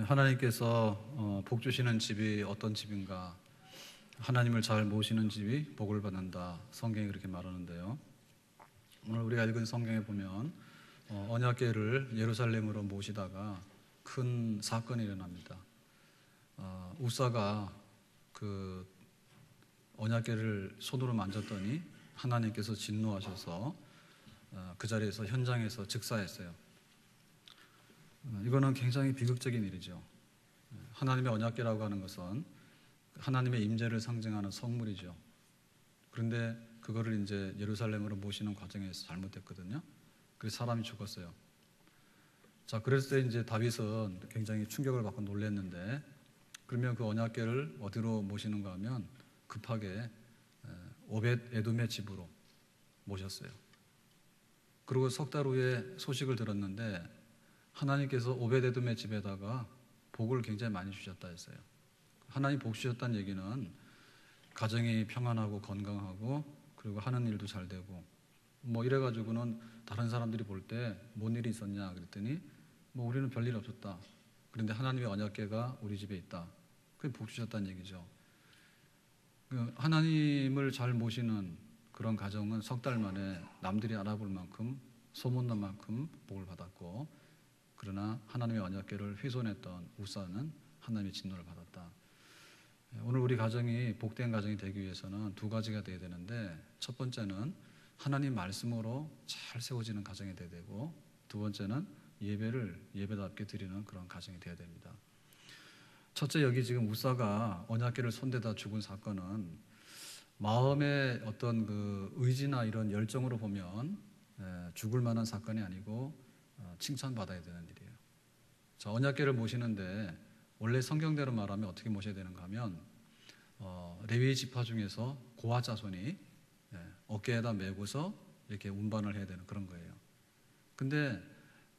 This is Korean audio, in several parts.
하나님께서 복 주시는 집이 어떤 집인가? 하나님을 잘 모시는 집이 복을 받는다. 성경이 그렇게 말하는데요. 오늘 우리가 읽은 성경에 보면 언약궤를 예루살렘으로 모시다가 큰 사건이 일어납니다. 우사가 그 언약궤를 손으로 만졌더니 하나님께서 진노하셔서 그 자리에서 현장에서 즉사했어요. 이거는 굉장히 비극적인 일이죠. 하나님의 언약궤라고 하는 것은 하나님의 임재를 상징하는 성물이죠. 그런데 그거를 이제 예루살렘으로 모시는 과정에서 잘못됐거든요. 그래서 사람이 죽었어요. 자, 그랬을 때 이제 다윗은 굉장히 충격을 받고 놀랐는데, 그러면 그 언약궤를 어디로 모시는가 하면 급하게 오벳 에돔의 집으로 모셨어요. 그리고 석 달 후에 소식을 들었는데 하나님께서 오벳 에돔의 집에다가 복을 굉장히 많이 주셨다 했어요. 하나님 복 주셨다는 얘기는 가정이 평안하고 건강하고 그리고 하는 일도 잘 되고 뭐 이래가지고는 다른 사람들이 볼 때 뭔 일이 있었냐 그랬더니 뭐 우리는 별일 없었다. 그런데 하나님의 언약궤가 우리 집에 있다. 그게 복 주셨다는 얘기죠. 하나님을 잘 모시는 그런 가정은 석 달 만에 남들이 알아볼 만큼 소문난 만큼 복을 받았고, 그러나 하나님의 언약궤를 훼손했던 우사는 하나님의 진노를 받았다. 오늘 우리 가정이 복된 가정이 되기 위해서는 두 가지가 돼야 되는데, 첫 번째는 하나님 말씀으로 잘 세워지는 가정이 돼야 되고, 두 번째는 예배를 예배답게 드리는 그런 가정이 돼야 됩니다. 첫째, 여기 지금 우사가 언약궤를 손대다 죽은 사건은 마음의 어떤 그 의지나 이런 열정으로 보면 죽을 만한 사건이 아니고 칭찬받아야 되는 일이에요. 자, 언약궤를 모시는데 원래 성경대로 말하면 어떻게 모셔야 되는가 하면 레위 지파 중에서 고아 자손이 어깨에다 메고서 이렇게 운반을 해야 되는 그런 거예요. 근데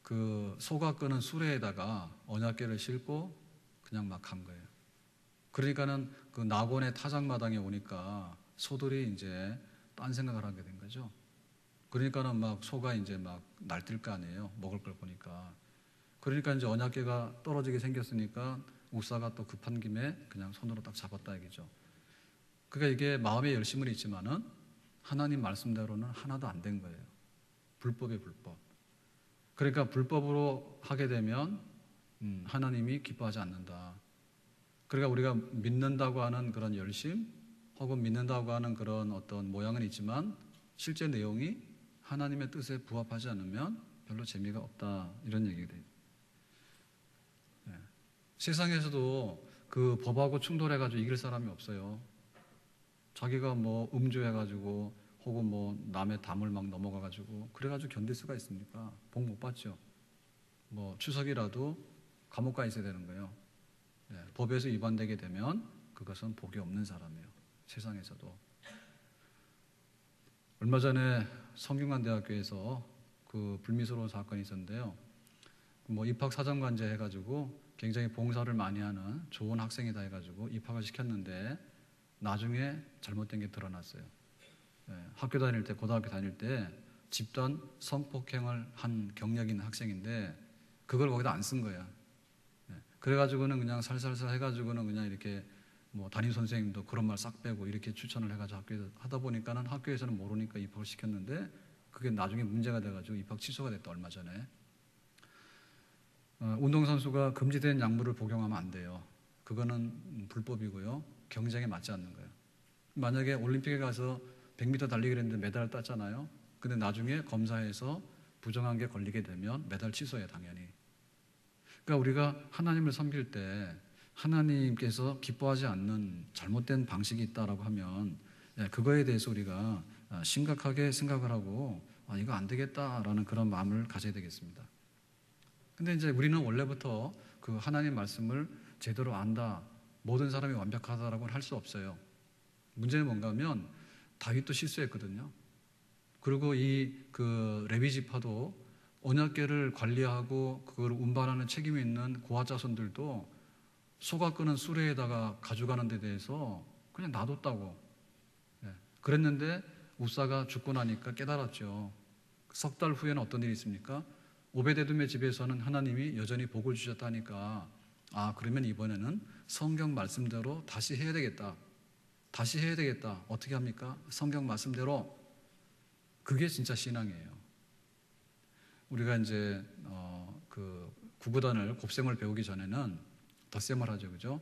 그 소가 끄는 수레에다가 언약궤를 싣고 그냥 막 간 거예요. 그러니까는 그 낙원의 타작마당에 오니까 소들이 이제 딴 생각을 하게 된 거죠. 그러니까는 막 소가 이제 막 날뛸 거 아니에요. 먹을 걸 보니까. 그러니까 이제 언약궤가 떨어지게 생겼으니까 우사가 또 급한 김에 그냥 손으로 딱 잡았다 얘기죠. 그러니까 이게 마음의 열심은 있지만은 하나님 말씀대로는 하나도 안 된 거예요. 불법의 불법. 그러니까 불법으로 하게 되면 하나님이 기뻐하지 않는다. 그러니까 우리가 믿는다고 하는 그런 열심 혹은 믿는다고 하는 그런 어떤 모양은 있지만 실제 내용이 하나님의 뜻에 부합하지 않으면 별로 재미가 없다, 이런 얘기가 돼요. 세상에서도 그 법하고 충돌해가지고 이길 사람이 없어요. 자기가 뭐 음주해가지고 혹은 뭐 남의 담을 막 넘어가가지고 그래가지고 견딜 수가 있습니까? 복 못 받죠. 뭐 추석이라도 감옥 가 있어야 되는 거예요. 법에서 위반되게 되면 그것은 복이 없는 사람이에요. 세상에서도. 얼마 전에 성균관대학교에서 그 불미스러운 사건이 있었는데요. 뭐 입학사정관제 해가지고 굉장히 봉사를 많이 하는 좋은 학생이다 해가지고 입학을 시켰는데 나중에 잘못된 게 드러났어요. 학교 다닐 때, 고등학교 다닐 때 집단 성폭행을 한 경력 있는 학생인데 그걸 거기다 안 쓴 거야. 그래가지고는 그냥 살살살 해가지고는 그냥 이렇게 뭐 담임 선생님도 그런 말 싹 빼고 이렇게 추천을 해가지고 학교에서 하다 보니까는 학교에서는 모르니까 입학을 시켰는데 그게 나중에 문제가 돼가지고 입학 취소가 됐다, 얼마 전에. 운동선수가 금지된 약물을 복용하면 안 돼요. 그거는 불법이고요. 경쟁에 맞지 않는 거예요. 만약에 올림픽에 가서 100m 달리기를 했는데 메달을 땄잖아요. 근데 나중에 검사해서 부정한 게 걸리게 되면 메달 취소해요, 당연히. 그러니까 우리가 하나님을 섬길 때 하나님께서 기뻐하지 않는 잘못된 방식이 있다라고 하면 그거에 대해서 우리가 심각하게 생각을 하고 이거 안 되겠다라는 그런 마음을 가져야 되겠습니다. 근데 이제 우리는 원래부터 그 하나님 말씀을 제대로 안다, 모든 사람이 완벽하다라고는 할 수 없어요. 문제는 뭔가 하면 다윗도 실수했거든요. 그리고 이 그 레위 지파도 언약궤를 관리하고 그걸 운반하는 책임이 있는 고아 자손들도 소가 끄는 수레에다가 가져가는 데 대해서 그냥 놔뒀다고. 그랬는데 우사가 죽고 나니까 깨달았죠. 석 달 후에는 어떤 일이 있습니까? 오벳에돔의 집에서는 하나님이 여전히 복을 주셨다니까 그러면 이번에는 성경 말씀대로 다시 해야 되겠다. 다시 해야 되겠다. 어떻게 합니까? 성경 말씀대로. 그게 진짜 신앙이에요. 우리가 이제 그 구구단을 곱셈을 배우기 전에는 덧셈을 하죠, 그죠?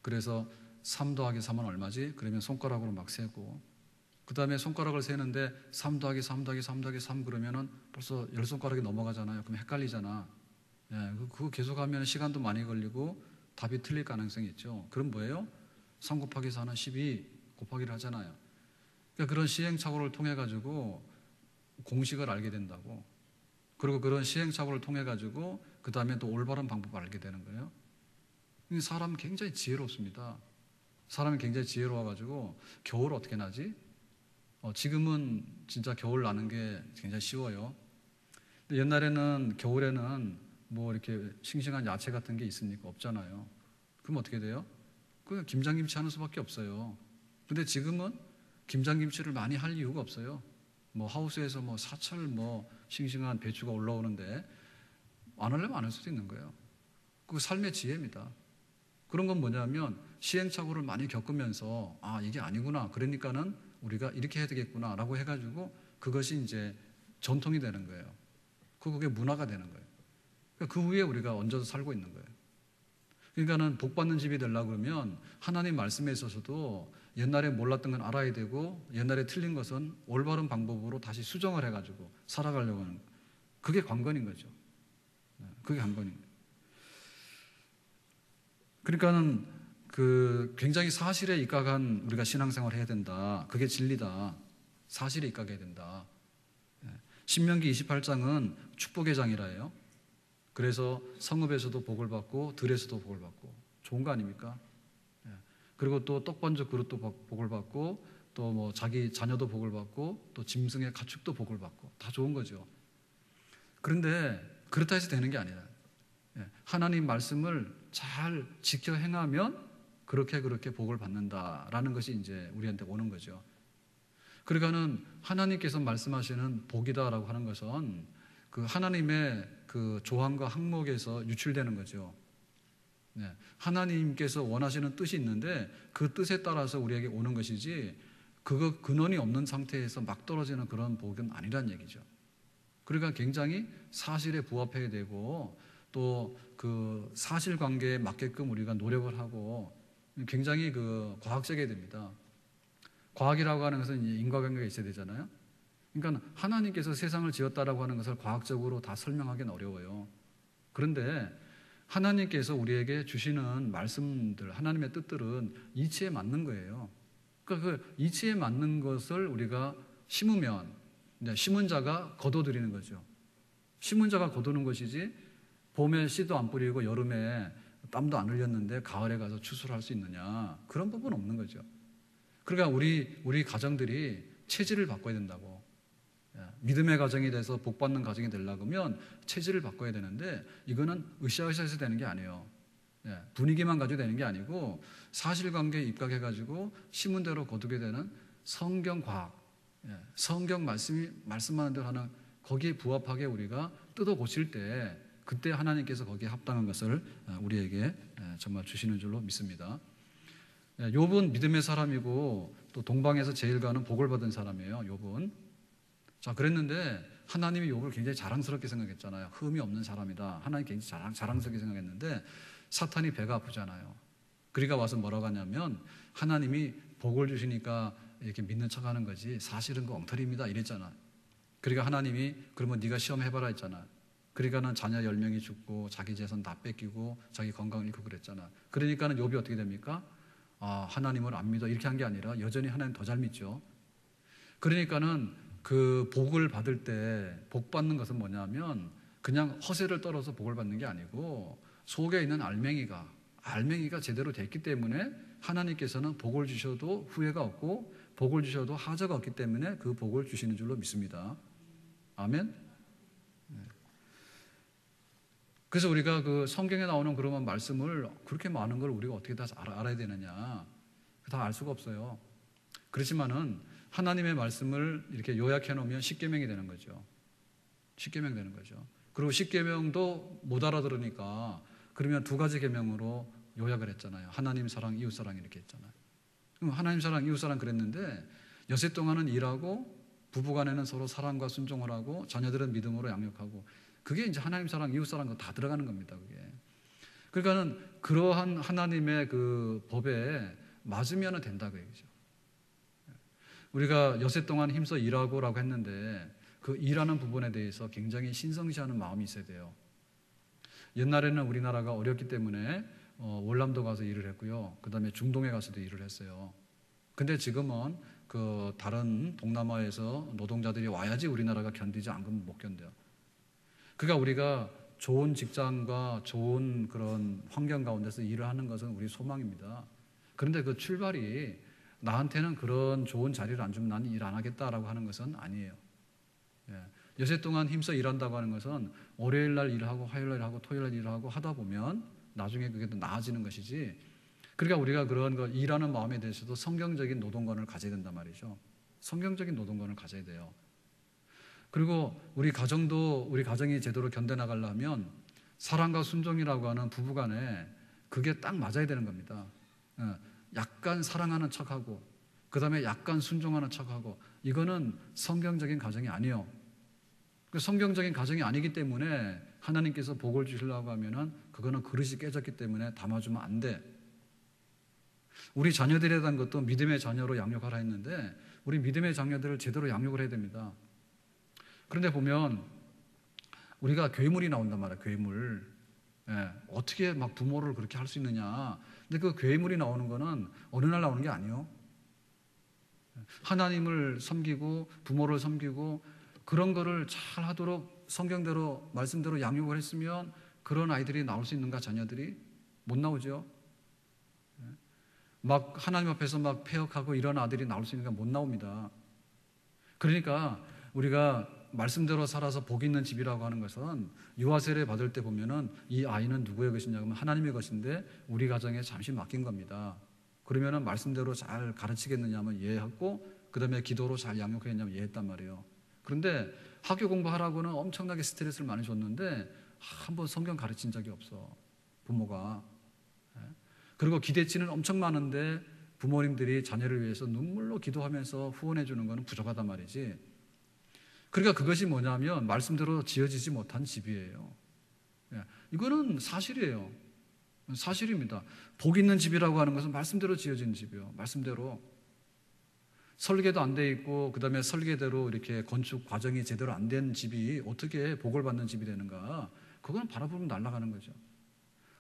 그래서 3 더하기 3은 얼마지? 그러면 손가락으로 막 세고, 그 다음에 손가락을 세는데 3 더하기 3 더하기 3 더하기 3 그러면은 벌써 10손가락이 넘어가잖아요. 그럼 헷갈리잖아. 예, 그거 계속하면 시간도 많이 걸리고 답이 틀릴 가능성이 있죠. 그럼 뭐예요? 3 곱하기 4는 12 곱하기를 하잖아요. 그러니까 그런 시행착오를 통해 가지고 공식을 알게 된다고. 그리고 그런 시행착오를 통해 가지고 그 다음에 또 올바른 방법을 알게 되는 거예요. 사람은 굉장히 지혜롭습니다. 사람이 굉장히 지혜로워가지고 겨울 어떻게 나지? 지금은 진짜 겨울 나는 게 굉장히 쉬워요. 근데 옛날에는 겨울에는 뭐 이렇게 싱싱한 야채 같은 게 있으니까 없잖아요. 그럼 어떻게 돼요? 그냥 김장김치 하는 수밖에 없어요. 근데 지금은 김장김치를 많이 할 이유가 없어요. 뭐 하우스에서 뭐 사철 뭐 싱싱한 배추가 올라오는데 안 하려면 안 할 수도 있는 거예요. 그 삶의 지혜입니다. 그런 건 뭐냐면 시행착오를 많이 겪으면서 이게 아니구나. 그러니까는 우리가 이렇게 해야 되겠구나 라고 해가지고 그것이 이제 전통이 되는 거예요. 그게 문화가 되는 거예요. 그 후에 우리가 얹어서 살고 있는 거예요. 그러니까는 복받는 집이 되려고 그러면 하나님 말씀에 있어서도 옛날에 몰랐던 건 알아야 되고 옛날에 틀린 것은 올바른 방법으로 다시 수정을 해가지고 살아가려고 하는 거예요. 그게 관건인 거죠. 그게 관건인 거예요. 그러니까는 그 굉장히 사실에 입각한 우리가 신앙생활을 해야 된다. 그게 진리다. 사실에 입각해야 된다. 신명기 28장은 축복의 장이라 해요. 그래서 성읍에서도 복을 받고 들에서도 복을 받고 좋은 거 아닙니까? 그리고 또 떡반죽 그릇도 복을 받고 또 뭐 자기 자녀도 복을 받고 또 짐승의 가축도 복을 받고 다 좋은 거죠. 그런데 그렇다 해서 되는 게 아니라 하나님 말씀을 잘 지켜 행하면 그렇게 복을 받는다라는 것이 이제 우리한테 오는 거죠. 그러니까는 하나님께서 말씀하시는 복이다라고 하는 것은 그 하나님의 그 조항과 항목에서 유출되는 거죠. 하나님께서 원하시는 뜻이 있는데 그 뜻에 따라서 우리에게 오는 것이지 그거 근원이 없는 상태에서 막 떨어지는 그런 복은 아니란 얘기죠. 그러니까 굉장히 사실에 부합해야 되고 또 그 사실관계에 맞게끔 우리가 노력을 하고 굉장히 그 과학적이어야 됩니다. 과학이라고 하는 것은 인과관계가 있어야 되잖아요. 그러니까 하나님께서 세상을 지었다라고 하는 것을 과학적으로 다 설명하기는 어려워요. 그런데 하나님께서 우리에게 주시는 말씀들, 하나님의 뜻들은 이치에 맞는 거예요. 그러니까 그 이치에 맞는 것을 우리가 심으면 심은 자가 거둬들이는 거죠. 심은 자가 거두는 것이지 봄에 씨도 안 뿌리고 여름에 땀도 안 흘렸는데 가을에 가서 추수를 할 수 있느냐. 그런 법은 없는 거죠. 그러니까 우리 가정들이 체질을 바꿔야 된다고. 믿음의 가정이 돼서 복받는 가정이 되려고 하면 체질을 바꿔야 되는데 이거는 으쌰으쌰해서 되는 게 아니에요. 분위기만 가지고 되는 게 아니고 사실관계에 입각해가지고 심은 대로 거두게 되는 성경과학, 성경 말씀하는 대로 하는 거기에 부합하게 우리가 뜯어 고칠 때 그때 하나님께서 거기에 합당한 것을 우리에게 정말 주시는 줄로 믿습니다. 욥은 믿음의 사람이고 또 동방에서 제일 가는 복을 받은 사람이에요. 욥은. 자, 그랬는데 하나님이 욥을 굉장히 자랑스럽게 생각했잖아요. 흠이 없는 사람이다. 하나님 굉장히 자랑스럽게 생각했는데 사탄이 배가 아프잖아요. 그러니까 와서 뭐라고 하냐면 하나님이 복을 주시니까 이렇게 믿는 척하는 거지 사실은 그 엉터리입니다 이랬잖아. 그러니까 하나님이 그러면 네가 시험해봐라 했잖아. 그러니까는 자녀 10명이 죽고 자기 재산 다 뺏기고 자기 건강 잃고 그랬잖아. 그러니까는 욥이 어떻게 됩니까? 하나님을 안 믿어 이렇게 한 게 아니라 여전히 하나님 더 잘 믿죠. 그러니까는 그 복을 받을 때 복 받는 것은 뭐냐면 그냥 허세를 떨어서 복을 받는 게 아니고 속에 있는 알맹이가 제대로 됐기 때문에 하나님께서는 복을 주셔도 후회가 없고 복을 주셔도 하자가 없기 때문에 그 복을 주시는 줄로 믿습니다. 아멘. 그래서 우리가 그 성경에 나오는 그런 말씀을 그렇게 많은 걸 우리가 어떻게 다 알아야 되느냐. 다 알 수가 없어요. 그렇지만은 하나님의 말씀을 이렇게 요약해 놓으면 십계명이 되는 거죠. 십계명 되는 거죠. 그리고 십계명도 못 알아들으니까 그러면 두 가지 계명으로 요약을 했잖아요. 하나님 사랑, 이웃 사랑 이렇게 했잖아요. 그럼 하나님 사랑, 이웃 사랑 그랬는데 엿새 동안은 일하고 부부간에는 서로 사랑과 순종을 하고 자녀들은 믿음으로 양육하고 그게 이제 하나님 사랑, 이웃 사랑 다 들어가는 겁니다. 그게. 그러니까는 그러한 하나님의 그 법에 맞으면 된다 그 얘기죠. 우리가 엿새 동안 힘써 일하고라고 했는데 그 일하는 부분에 대해서 굉장히 신성시하는 마음이 있어야 돼요. 옛날에는 우리나라가 어렵기 때문에 월남도 가서 일을 했고요. 그 다음에 중동에 가서도 일을 했어요. 근데 지금은 그 다른 동남아에서 노동자들이 와야지 우리나라가 견디지 않으면 못 견뎌요. 그러니까 우리가 좋은 직장과 좋은 그런 환경 가운데서 일을 하는 것은 우리 소망입니다. 그런데 그 출발이 나한테는 그런 좋은 자리를 안 주면 나는 일 안 하겠다라고 하는 것은 아니에요. 예. 여세 동안 힘써 일한다고 하는 것은 월요일 날 일하고 화요일 날 일하고 토요일 날 일하고 하다 보면 나중에 그게 더 나아지는 것이지. 그러니까 우리가 그런 거 일하는 마음에 대해서도 성경적인 노동관을 가져야 된단 말이죠. 성경적인 노동관을 가져야 돼요. 그리고 우리 가정도 우리 가정이 제대로 견뎌나가려면 사랑과 순종이라고 하는 부부간에 그게 딱 맞아야 되는 겁니다. 약간 사랑하는 척하고 그 다음에 약간 순종하는 척하고 이거는 성경적인 가정이 아니에요. 성경적인 가정이 아니기 때문에 하나님께서 복을 주시려고 하면은 그거는 그릇이 깨졌기 때문에 담아주면 안 돼. 우리 자녀들에 대한 것도 믿음의 자녀로 양육하라 했는데 우리 믿음의 자녀들을 제대로 양육을 해야 됩니다. 그런데 보면 우리가 괴물이 나온단 말이에요. 괴물. 예, 어떻게 막 부모를 그렇게 할 수 있느냐. 근데 그 괴물이 나오는 거는 어느 날 나오는 게 아니에요. 하나님을 섬기고 부모를 섬기고 그런 거를 잘 하도록 성경대로 말씀대로 양육을 했으면 그런 아이들이 나올 수 있는가. 자녀들이 못 나오죠. 막 하나님 앞에서 막 폐역하고 이런 아들이 나올 수 있는가. 못 나옵니다. 그러니까 우리가 말씀대로 살아서 복 있는 집이라고 하는 것은 유아 세례 받을 때 보면은 이 아이는 누구의 것이냐고 하면 하나님의 것인데 우리 가정에 잠시 맡긴 겁니다. 그러면은 말씀대로 잘 가르치겠느냐 하면 이해하고 그 다음에 기도로 잘 양육했냐면 이해했단 말이에요. 그런데 학교 공부하라고는 엄청나게 스트레스를 많이 줬는데 한번 성경 가르친 적이 없어. 부모가. 그리고 기대치는 엄청 많은데 부모님들이 자녀를 위해서 눈물로 기도하면서 후원해 주는 것은 부족하단 말이지. 그러니까 그것이 뭐냐면 말씀대로 지어지지 못한 집이에요. 이거는 사실이에요. 사실입니다. 복 있는 집이라고 하는 것은 말씀대로 지어진 집이에요. 말씀대로. 설계도 안 돼 있고 그 다음에 설계대로 이렇게 건축 과정이 제대로 안 된 집이 어떻게 복을 받는 집이 되는가. 그건 바라보면 날아가는 거죠.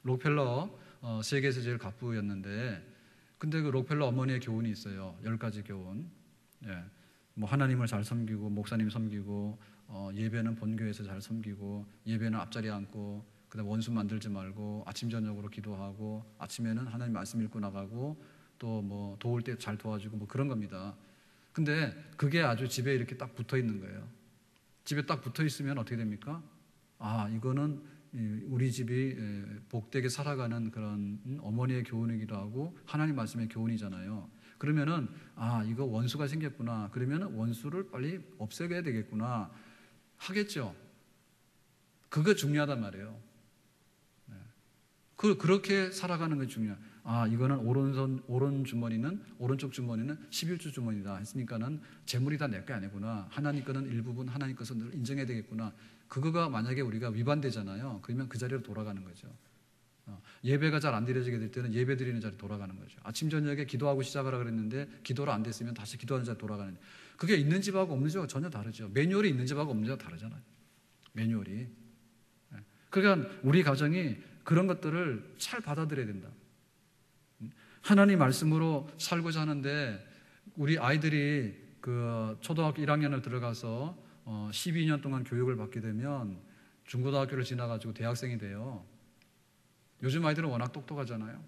록펠러 세계에서 제일 갑부였는데 근데 그 록펠러 어머니의 교훈이 있어요. 10가지 교훈. 뭐 하나님을 잘 섬기고 목사님 섬기고 예배는 본교에서 잘 섬기고 예배는 앞자리에 앉고 그다음 원수 만들지 말고 아침 저녁으로 기도하고 아침에는 하나님 말씀 읽고 나가고 또 뭐 도울 때 잘 도와주고 뭐 그런 겁니다. 근데 그게 아주 집에 이렇게 딱 붙어 있는 거예요. 집에 딱 붙어 있으면 어떻게 됩니까? 아, 이거는 우리 집이 복되게 살아가는 그런 어머니의 교훈이기도 하고 하나님 말씀의 교훈이잖아요. 그러면은 아, 이거 원수가 생겼구나. 그러면은 원수를 빨리 없애야 되겠구나 하겠죠. 그거 중요하단 말이에요. 그렇게 살아가는 게 중요해요. 아, 이거는 오른쪽 주머니는 11주 주머니다 했으니까는 재물이 다 내 게 아니구나. 하나님 거는 일부분 하나님 것은 늘 인정해야 되겠구나. 그거가 만약에 우리가 위반되잖아요. 그러면 그 자리로 돌아가는 거죠. 예배가 잘 안 드려지게 될 때는 예배 드리는 자리로 돌아가는 거죠. 아침 저녁에 기도하고 시작하라 그랬는데 기도를 안 됐으면 다시 기도하는 자리로 돌아가는. 그게 있는 집하고 없는 집하고 전혀 다르죠. 매뉴얼이 있는 집하고 없는 집하고 다르잖아요. 매뉴얼이. 그러니까 우리 가정이 그런 것들을 잘 받아들여야 된다. 하나님 말씀으로 살고자 하는데 우리 아이들이 그 초등학교 1학년을 들어가서 12년 동안 교육을 받게 되면 중고등학교를 지나가지고 대학생이 돼요. 요즘 아이들은 워낙 똑똑하잖아요.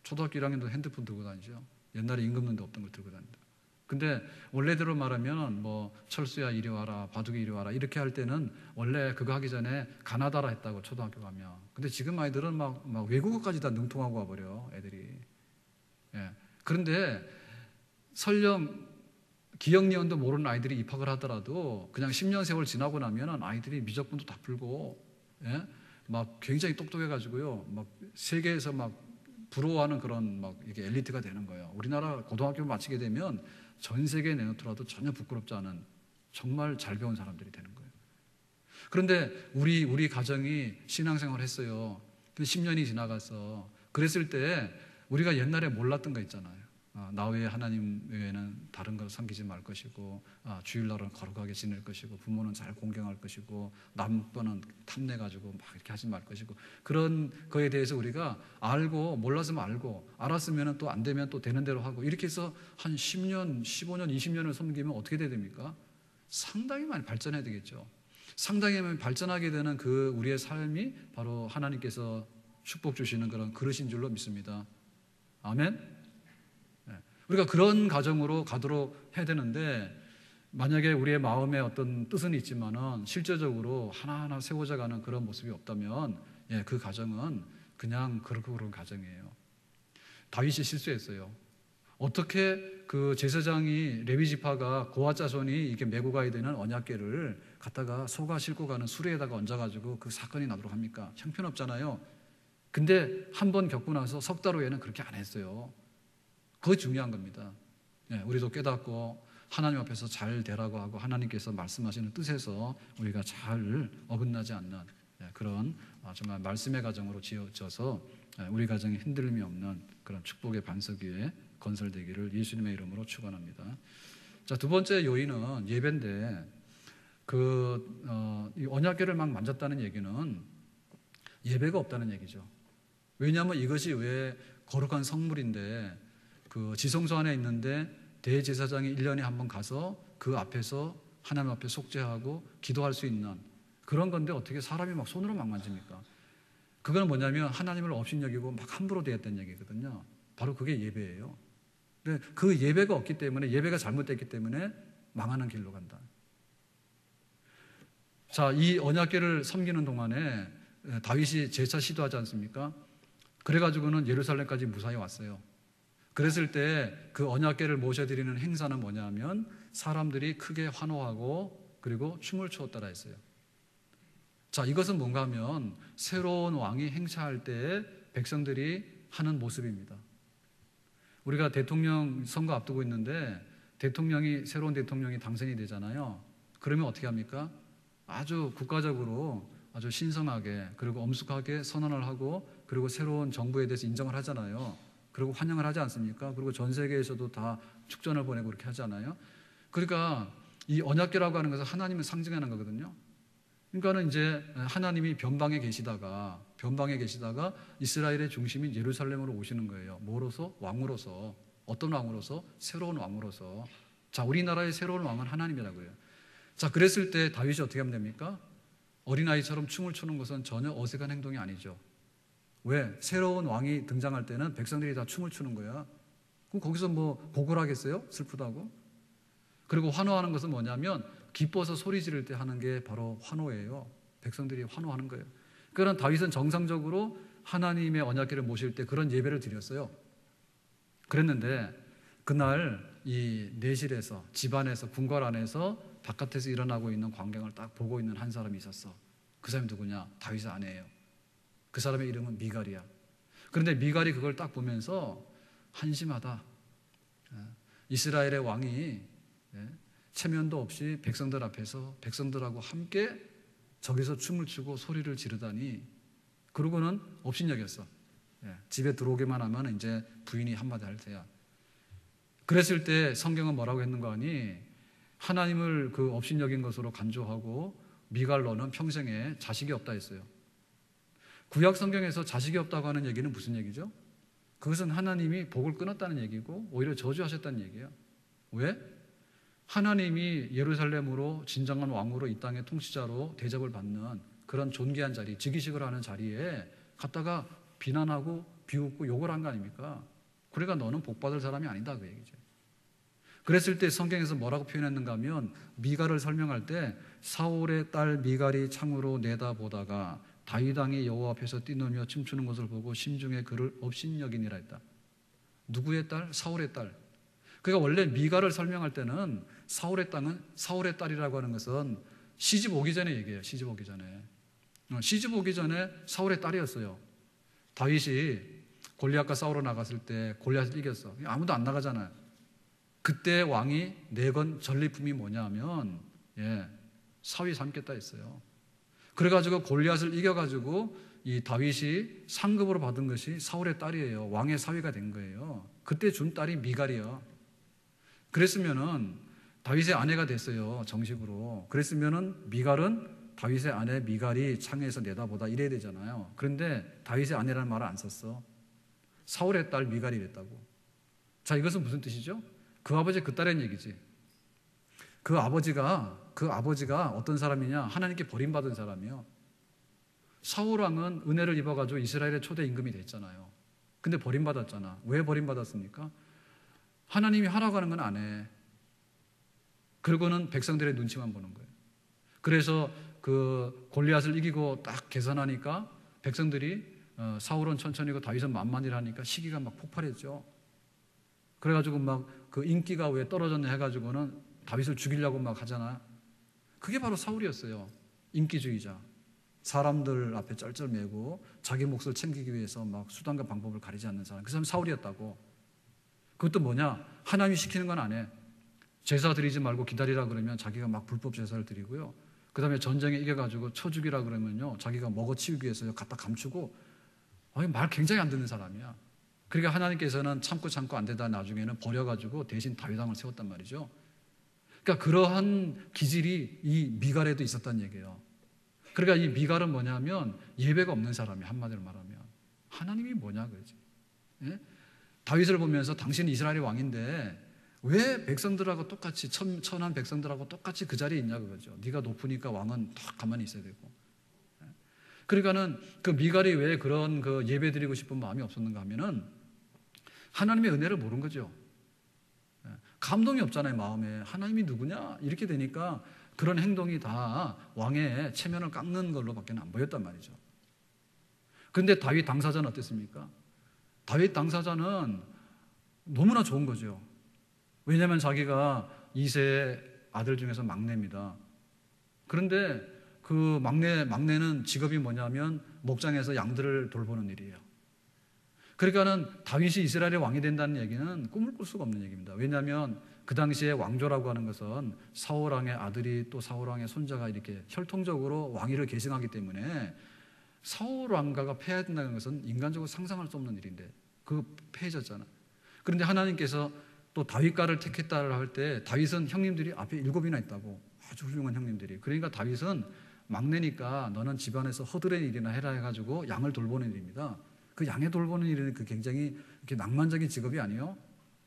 초등학교 1학년도 핸드폰 들고 다니죠. 옛날에 임금님도 없던 걸 들고 다닌다. 근데 원래대로 말하면 뭐 철수야 이리 와라, 바둑이 이리 와라 이렇게 할 때는 원래 그거 하기 전에 가나다라 했다고 초등학교 가면. 근데 지금 아이들은 막 외국어까지 다 능통하고 와버려 애들이. 그런데 설령 기억니언도 모르는 아이들이 입학을 하더라도 그냥 10년 세월 지나고 나면 아이들이 미적분도 다 풀고 막 굉장히 똑똑해가지고요, 막 세계에서 막 부러워하는 그런 막 이게 엘리트가 되는 거예요. 우리나라 고등학교 마치게 되면 전 세계에 내놓더라도 전혀 부끄럽지 않은 정말 잘 배운 사람들이 되는 거예요. 그런데 우리 가정이 신앙생활을 했어요. 10년이 지나가서 그랬을 때 우리가 옛날에 몰랐던 거 있잖아요. 나 외에 하나님 외에는 다른 걸 섬기지 말 것이고, 주일날은 거룩하게 지낼 것이고, 부모는 잘 공경할 것이고, 남편은 탐내가지고 막 이렇게 하지 말 것이고, 그런 거에 대해서 우리가 알고, 몰랐으면 알고, 알았으면 또 안 되면 또 되는 대로 하고, 이렇게 해서 한 10년, 15년, 20년을 섬기면 어떻게 돼야 됩니까? 상당히 많이 발전해야 되겠죠. 상당히 많이 발전하게 되는 그 우리의 삶이 바로 하나님께서 축복 주시는 그런 그릇인 줄로 믿습니다. 아멘. 우리가 그런 가정으로 가도록 해야 되는데, 만약에 우리의 마음에 어떤 뜻은 있지만은 실제적으로 하나하나 세워져 가는 그런 모습이 없다면, 그 가정은 그냥 그런 가정이에요. 다윗이 실수했어요. 어떻게 그 제사장이 레위 지파가 고아 자손이 이게 메고 가야 되는 언약궤를 갖다가 소가 싣고 가는 수레에다가 얹어가지고 그 사건이 나도록 합니까? 형편없잖아요. 근데 한 번 겪고 나서 석 달 후에는 그렇게 안 했어요. 그거 중요한 겁니다. 우리도 깨닫고 하나님 앞에서 잘 되라고 하고 하나님께서 말씀하시는 뜻에서 우리가 잘 어긋나지 않는 그런 정말 말씀의 가정으로 지어져서 우리 가정에 흔들림이 없는 그런 축복의 반석 위에 건설되기를 예수님의 이름으로 축원합니다. 자, 두 번째 요인은 예배인데, 이 언약궤를 막 만졌다는 얘기는 예배가 없다는 얘기죠. 왜냐하면 이것이 왜 거룩한 성물인데, 그 지성소 안에 있는데 대제사장이 1년에 한 번 가서 그 앞에서 하나님 앞에 속죄하고 기도할 수 있는 그런 건데 어떻게 사람이 막 손으로 막 만집니까? 그건 뭐냐면 하나님을 업신여기고 막 함부로 대했다는 얘기거든요. 바로 그게 예배예요. 근데 그 예배가 없기 때문에, 예배가 잘못됐기 때문에 망하는 길로 간다. 자, 이 언약궤를 섬기는 동안에 다윗이 제차 시도하지 않습니까? 그래가지고는 예루살렘까지 무사히 왔어요. 그랬을 때 그 언약궤를 모셔드리는 행사는 뭐냐면 사람들이 크게 환호하고 그리고 춤을 추었다라 했어요. 자, 이것은 뭔가 하면 새로운 왕이 행차할 때 백성들이 하는 모습입니다. 우리가 대통령 선거 앞두고 있는데 새로운 대통령이 당선이 되잖아요. 그러면 어떻게 합니까? 아주 국가적으로 아주 신성하게 그리고 엄숙하게 선언을 하고 그리고 새로운 정부에 대해서 인정을 하잖아요. 그리고 환영을 하지 않습니까? 그리고 전 세계에서도 다 축전을 보내고 그렇게 하잖아요. 그러니까 이 언약궤라고 하는 것은 하나님을 상징하는 거거든요. 그러니까는 이제 하나님이 변방에 계시다가 이스라엘의 중심인 예루살렘으로 오시는 거예요. 뭐로서? 왕으로서. 어떤 왕으로서? 새로운 왕으로서. 자, 우리나라의 새로운 왕은 하나님이라고요. 자, 그랬을 때 다윗이 어떻게 하면 됩니까? 어린아이처럼 춤을 추는 것은 전혀 어색한 행동이 아니죠. 왜? 새로운 왕이 등장할 때는 백성들이 다 춤을 추는 거야. 그럼 거기서 뭐 곡을 하겠어요? 슬프다고? 그리고 환호하는 것은 뭐냐면 기뻐서 소리 지를 때 하는 게 바로 환호예요. 백성들이 환호하는 거예요. 그러나 다윗은 정상적으로 하나님의 언약궤를 모실 때 그런 예배를 드렸어요. 그랬는데 그날 이 내실에서, 집안에서, 궁궐 안에서 바깥에서 일어나고 있는 광경을 딱 보고 있는 한 사람이 있었어. 그 사람이 누구냐? 다윗의 아내예요. 그 사람의 이름은 미갈이야. 그런데 미갈이 그걸 딱 보면서 한심하다. 이스라엘의 왕이 체면도 없이 백성들 앞에서 백성들하고 함께 저기서 춤을 추고 소리를 지르다니, 그러고는 업신여겼어. 집에 들어오기만 하면 이제 부인이 한마디 할 테야. 그랬을 때 성경은 뭐라고 했는가 하니, 하나님을 그 업신여긴 것으로 간주하고 미갈 너는 평생에 자식이 없다 했어요. 구약 성경에서 자식이 없다고 하는 얘기는 무슨 얘기죠? 그것은 하나님이 복을 끊었다는 얘기고 오히려 저주하셨다는 얘기예요. 왜? 하나님이 예루살렘으로 진정한 왕으로 이 땅의 통치자로 대접을 받는 그런 존귀한 자리, 즉위식을 하는 자리에 갔다가 비난하고 비웃고 욕을 한 거 아닙니까? 그러니까 너는 복받을 사람이 아니다, 그 얘기죠. 그랬을 때 성경에서 뭐라고 표현했는가 하면, 미갈을 설명할 때 사울의 딸 미갈이 창으로 내다보다가 다윗 왕이 여호와 앞에서 뛰놀며 춤추는 것을 보고 심중에 그를 업신여기니라 했다. 누구의 딸? 사울의 딸. 그러니까 원래 미갈을 설명할 때는 사울의 딸이라고 하는 것은 시집 오기 전에 얘기해요. 시집 오기 전에. 시집 오기 전에 사울의 딸이었어요. 다윗이 골리앗과 싸우러 나갔을 때 골리앗을 이겼어. 아무도 안 나가잖아요. 그때 왕이 내건 전리품이 뭐냐면 사위 삼겠다 했어요. 그래가지고 골리앗을 이겨가지고 이 다윗이 상급으로 받은 것이 사울의 딸이에요. 왕의 사위가 된 거예요. 그때 준 딸이 미갈이요. 그랬으면은 다윗의 아내가 됐어요. 정식으로. 그랬으면은 미갈은 다윗의 아내 미갈이 창에서 내다보다 이래야 되잖아요. 그런데 다윗의 아내라는 말을 안 썼어. 사울의 딸 미갈이 됐다고. 자, 이것은 무슨 뜻이죠? 그 아버지 그 딸의 얘기지. 그 아버지가 어떤 사람이냐? 하나님께 버림받은 사람이요. 사울 왕은 은혜를 입어가지고 이스라엘의 초대 임금이 됐잖아요. 근데 버림받았잖아. 왜 버림받았습니까? 하나님이 하라고 하는 건 안 해. 그리고는 백성들의 눈치만 보는 거예요. 그래서 그 골리앗을 이기고 딱 계산하니까 백성들이 사울은 천천히고 다윗은 만만이라니까 시기가 막 폭발했죠. 그래가지고 막 그 인기가 왜 떨어졌냐 해가지고는 다윗을 죽이려고 막 하잖아. 그게 바로 사울이었어요. 인기주의자. 사람들 앞에 쩔쩔매고 자기 몫을 챙기기 위해서 막 수단과 방법을 가리지 않는 사람. 그 사람이 사울이었다고. 그것도 뭐냐? 하나님이 시키는 건 안 해. 제사 드리지 말고 기다리라 그러면 자기가 막 불법 제사를 드리고요. 그 다음에 전쟁에 이겨가지고 쳐 죽이라 그러면요. 자기가 먹어치우기 위해서 갖다 감추고 말 굉장히 안 듣는 사람이야. 그러니까 하나님께서는 참고 안 되다 나중에는 버려가지고 대신 다윗 왕을 세웠단 말이죠. 그러니까 그러한 기질이 이 미갈에도 있었다는 얘기예요. 그러니까 이 미갈은 뭐냐면 예배가 없는 사람이야. 한마디로 말하면. 하나님이 뭐냐 그러지. 예? 다윗을 보면서 당신은 이스라엘의 왕인데 왜 백성들하고 똑같이 천한 백성들하고 똑같이 그 자리에 있냐 그거죠. 네가 높으니까 왕은 딱 가만히 있어야 되고. 그러니까는 그 미갈이 왜 그런 그 예배 드리고 싶은 마음이 없었는가 하면은 하나님의 은혜를 모른 거죠. 감동이 없잖아요, 마음에. 하나님이 누구냐? 이렇게 되니까 그런 행동이 다 왕의 체면을 깎는 걸로밖에 안 보였단 말이죠. 그런데 다윗 당사자는 어땠습니까? 다윗 당사자는 너무나 좋은 거죠. 왜냐하면 자기가 2세 아들 중에서 막내입니다. 그런데 그 막내는 직업이 뭐냐면 목장에서 양들을 돌보는 일이에요. 그러니까는 다윗이 이스라엘의 왕이 된다는 얘기는 꿈을 꿀 수가 없는 얘기입니다. 왜냐하면 그 당시에 왕조라고 하는 것은 사울 왕의 아들이 또 사울 왕의 손자가 이렇게 혈통적으로 왕위를 계승하기 때문에 사울 왕가가 폐해야 된다는 것은 인간적으로 상상할 수 없는 일인데 그 폐해졌잖아. 그런데 하나님께서 또 다윗가를 택했다를 할 때 다윗은 형님들이 앞에 7이나 있다고. 아주 훌륭한 형님들이. 그러니까 다윗은 막내니까 너는 집안에서 허드렛 일이나 해라 해가지고 양을 돌보는 일입니다. 그 양의 돌보는 일은 그 굉장히 이렇게 낭만적인 직업이 아니에요.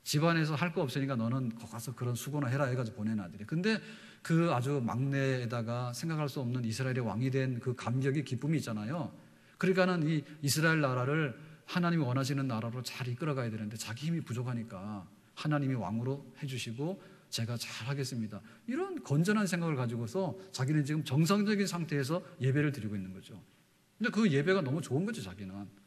집안에서 할 거 없으니까 너는 거기 가서 그런 수고나 해라 해가지고 보낸 아들이. 근데 그 아주 막내에다가 생각할 수 없는 이스라엘의 왕이 된 그 감격의 기쁨이 있잖아요. 그러니까는 이 이스라엘 나라를 하나님이 원하시는 나라로 잘 이끌어가야 되는데 자기 힘이 부족하니까 하나님이 왕으로 해주시고 제가 잘 하겠습니다. 이런 건전한 생각을 가지고서 자기는 지금 정상적인 상태에서 예배를 드리고 있는 거죠. 근데 그 예배가 너무 좋은 거죠, 자기는.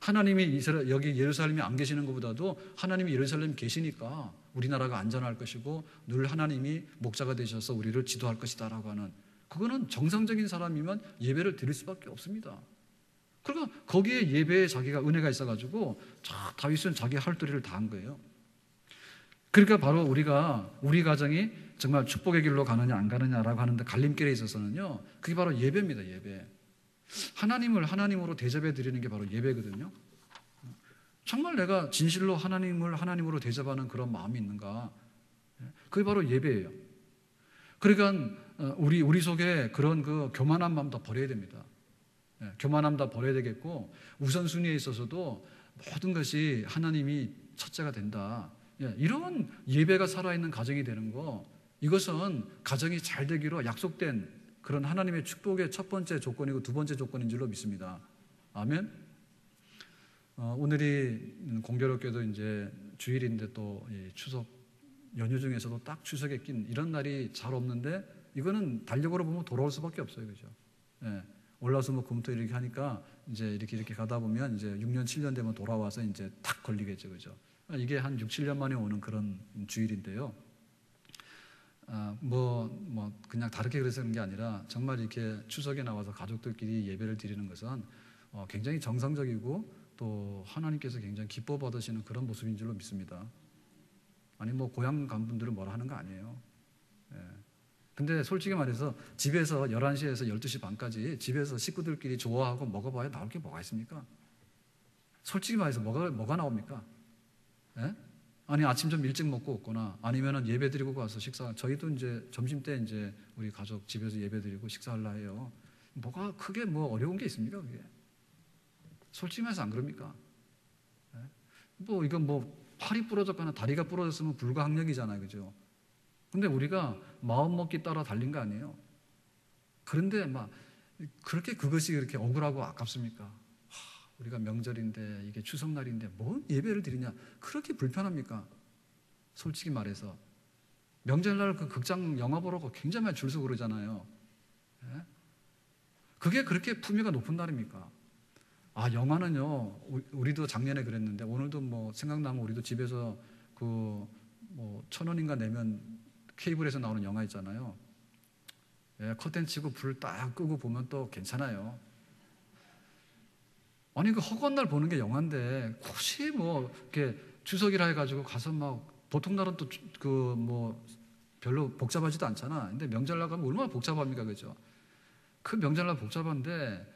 하나님이 여기 예루살렘에 안 계시는 것보다도 하나님이 예루살렘에 계시니까 우리나라가 안전할 것이고 늘 하나님이 목자가 되셔서 우리를 지도할 것이다 라고 하는, 그거는 정상적인 사람이면 예배를 드릴 수밖에 없습니다. 그러니까 거기에 예배에 자기가 은혜가 있어가지고 다윗은 자기 할 도리를 다 한 거예요. 그러니까 바로 우리 가정이 정말 축복의 길로 가느냐 안 가느냐라고 하는데 갈림길에 있어서는요, 그게 바로 예배입니다. 예배. 하나님을 하나님으로 대접해 드리는 게 바로 예배거든요. 정말 내가 진실로 하나님을 하나님으로 대접하는 그런 마음이 있는가? 그게 바로 예배예요. 그러니까 우리 속에 그런 그 교만한 마음도 버려야 됩니다. 교만함 다 버려야 되겠고, 우선순위에 있어서도 모든 것이 하나님이 첫째가 된다. 이런 예배가 살아있는 가정이 되는 거, 이것은 가정이 잘 되기로 약속된 그런 하나님의 축복의 첫 번째 조건이고 두 번째 조건인 줄로 믿습니다. 아멘. 오늘이 공교롭게도 이제 주일인데 또 추석 연휴 중에서도 딱 추석에 낀 이런 날이 잘 없는데, 이거는 달력으로 보면 돌아올 수밖에 없어요, 그죠? 월화수목금토 이렇게 하니까 이제 이렇게 가다 보면 이제 6년 7년 되면 돌아와서 이제 탁 걸리겠죠, 그죠? 이게 한 6, 7년 만에 오는 그런 주일인데요. 그냥 다르게 그래서 그런 게 아니라 정말 이렇게 추석에 나와서 가족들끼리 예배를 드리는 것은 굉장히 정상적이고 또 하나님께서 굉장히 기뻐 받으시는 그런 모습인 줄로 믿습니다. 아니 뭐 고향 간 분들은 뭐라 하는 거 아니에요. 예. 근데 솔직히 말해서 집에서 11시에서 12시 반까지 집에서 식구들끼리 좋아하고 먹어봐야 나올 게 뭐가 있습니까? 솔직히 말해서 뭐가 나옵니까? 예? 아니 아침 좀 일찍 먹고 없거나 아니면은 예배 드리고 가서 식사. 저희도 이제 점심 때 이제 우리 가족 집에서 예배 드리고 식사하려 해요. 뭐가 크게 뭐 어려운 게 있습니까? 그게 솔직히 말해서 안 그럽니까? 예? 뭐 이건 뭐 팔이 부러졌거나 다리가 부러졌으면 불가항력이잖아요, 그죠? 근데 우리가 마음 먹기 따라 달린 거 아니에요? 그런데 막 그렇게 그것이 그렇게 억울하고 아깝습니까? 우리가 명절인데 이게 추석날인데 뭐 예배를 드리냐? 그렇게 불편합니까? 솔직히 말해서 명절날 그 극장 영화 보러 굉장히 많이 줄 서고 그러잖아요. 예? 그게 그렇게 품위가 높은 날입니까? 영화는요, 우리도 작년에 그랬는데 오늘도 뭐 생각나면 우리도 집에서 그 뭐 1,000원인가 내면 케이블에서 나오는 영화 있잖아요. 예, 커튼 치고 불 딱 끄고 보면 또 괜찮아요. 아니 그 허구한 날 보는 게 영화인데 혹시 뭐 이렇게 추석이라 해가지고 가서 막 보통 날은 또 그 뭐 별로 복잡하지도 않잖아. 근데 명절날 가면 얼마나 복잡합니까, 그죠? 그 명절날 복잡한데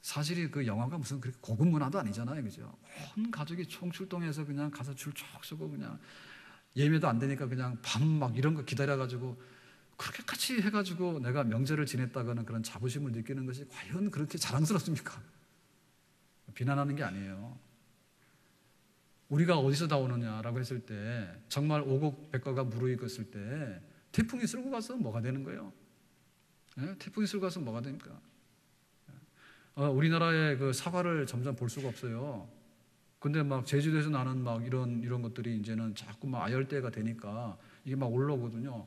사실이 그 영화가 무슨 그렇게 고급 문화도 아니잖아요, 그죠? 온 가족이 총출동해서 그냥 가서 줄 쭉 서고 그냥 예매도 안 되니까 그냥 밤 막 이런 거 기다려가지고 그렇게 같이 해가지고 내가 명절을 지냈다가는 그런 자부심을 느끼는 것이 과연 그렇게 자랑스럽습니까? 비난하는 게 아니에요. 우리가 어디서 다 오느냐라고 했을 때 정말 오곡백과가 무르익었을 때 태풍이 쓸고 가서 뭐가 되는 거예요? 네? 태풍이 쓸고 가서 뭐가 됩니까? 우리나라의 그 사과를 점점 볼 수가 없어요. 근데 막 제주도에서 나는 막 이런 것들이 이제는 자꾸 막 아열대가 되니까 이게 막 올라오거든요.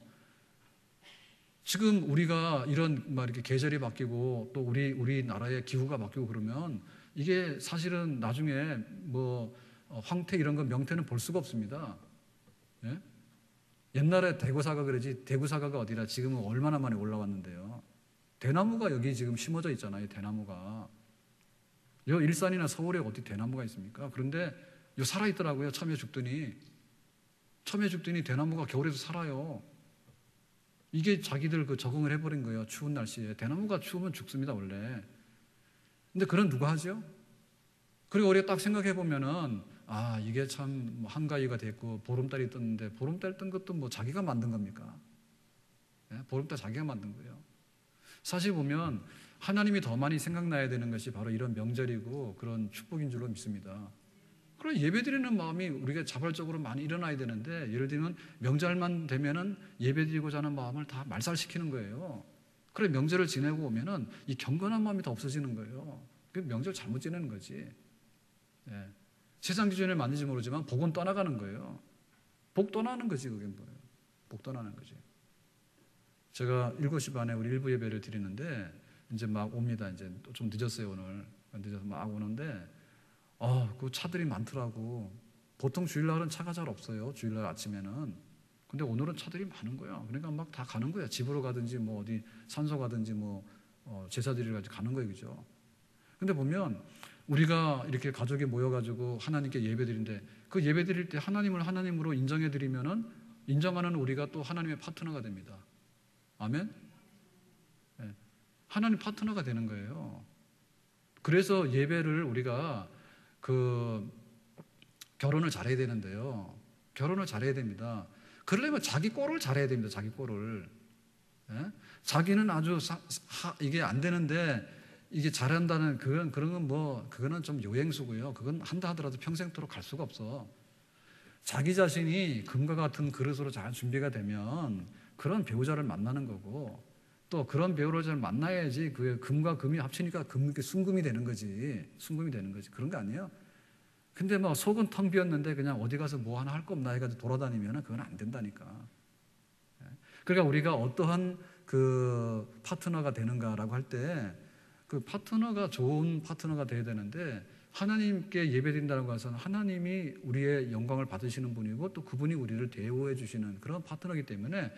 지금 우리가 이런 막 이렇게 계절이 바뀌고 또 우리나라의 기후가 바뀌고 그러면 이게 사실은 나중에 뭐 황태 이런 거 명태는 볼 수가 없습니다. 예? 옛날에 대구사과 그러지 대구사과가 어디라 지금은 얼마나 많이 올라왔는데요. 대나무가 여기 지금 심어져 있잖아요. 대나무가. 여 일산이나 서울에 어디 대나무가 있습니까? 그런데 요 살아있더라고요. 처음에 죽더니 대나무가 겨울에도 살아요. 이게 자기들 그 적응을 해버린 거예요. 추운 날씨에. 대나무가 추우면 죽습니다, 원래. 근데 그런 누가 하죠? 그리고 우리가 딱 생각해 보면은 이게 참 한가위가 됐고 보름달이 떴는데 보름달 뜬 것도 뭐 자기가 만든 겁니까? 네? 보름달 자기가 만든 거예요. 사실 보면 하나님이 더 많이 생각나야 되는 것이 바로 이런 명절이고 그런 축복인 줄로 믿습니다. 그럼 예배드리는 마음이 우리가 자발적으로 많이 일어나야 되는데 예를 들면 명절만 되면은 예배드리고자 하는 마음을 다 말살시키는 거예요. 그래 명절을 지내고 오면은 이 경건한 마음이 더 없어지는 거예요. 그 명절 잘못 지내는 거지. 예. 세상 기준에 맞는지 모르지만 복은 떠나가는 거예요. 복 떠나는 거지 그게 뭐예요. 복 떠나는 거지. 제가 7시 반에 우리 일부 예배를 드리는데 이제 막 옵니다. 이제 또 좀 늦었어요 오늘. 늦어서 막 오는데 그 차들이 많더라고. 보통 주일날은 차가 잘 없어요. 주일날 아침에는. 근데 오늘은 차들이 많은 거야. 그러니까 막 다 가는 거야. 집으로 가든지 뭐 어디 산소 가든지 뭐 제사 드리러 가는 거예요, 그죠? 근데 보면 우리가 이렇게 가족이 모여가지고 하나님께 예배 드리는데 그 예배 드릴 때 하나님을 하나님으로 인정해 드리면은 인정하는 우리가 또 하나님의 파트너가 됩니다. 아멘? 네. 하나님 파트너가 되는 거예요. 그래서 예배를 우리가 결혼을 잘해야 되는데요. 결혼을 잘해야 됩니다. 그러려면 자기 꼴을 잘해야 됩니다. 자기 꼴을. 예? 자기는 아주 이게 안 되는데 이게 잘한다는 그런 건 그거는 좀 요행수고요. 그건 한다 하더라도 평생토록 갈 수가 없어. 자기 자신이 금과 같은 그릇으로 잘 준비가 되면 그런 배우자를 만나는 거고 또 그런 배우자를 만나야지 그 금과 금이 합치니까 순금이 되는 거지. 순금이 되는 거지. 그런 거 아니에요? 근데 뭐 속은 텅 비었는데 그냥 어디 가서 뭐 하나 할 거 없나 해가지고 돌아다니면 그건 안 된다니까. 그러니까 우리가 어떠한 그 파트너가 되는가라고 할 때 그 파트너가 좋은 파트너가 돼야 되는데 하나님께 예배드린다는 것은 하나님이 우리의 영광을 받으시는 분이고 또 그분이 우리를 대우해 주시는 그런 파트너이기 때문에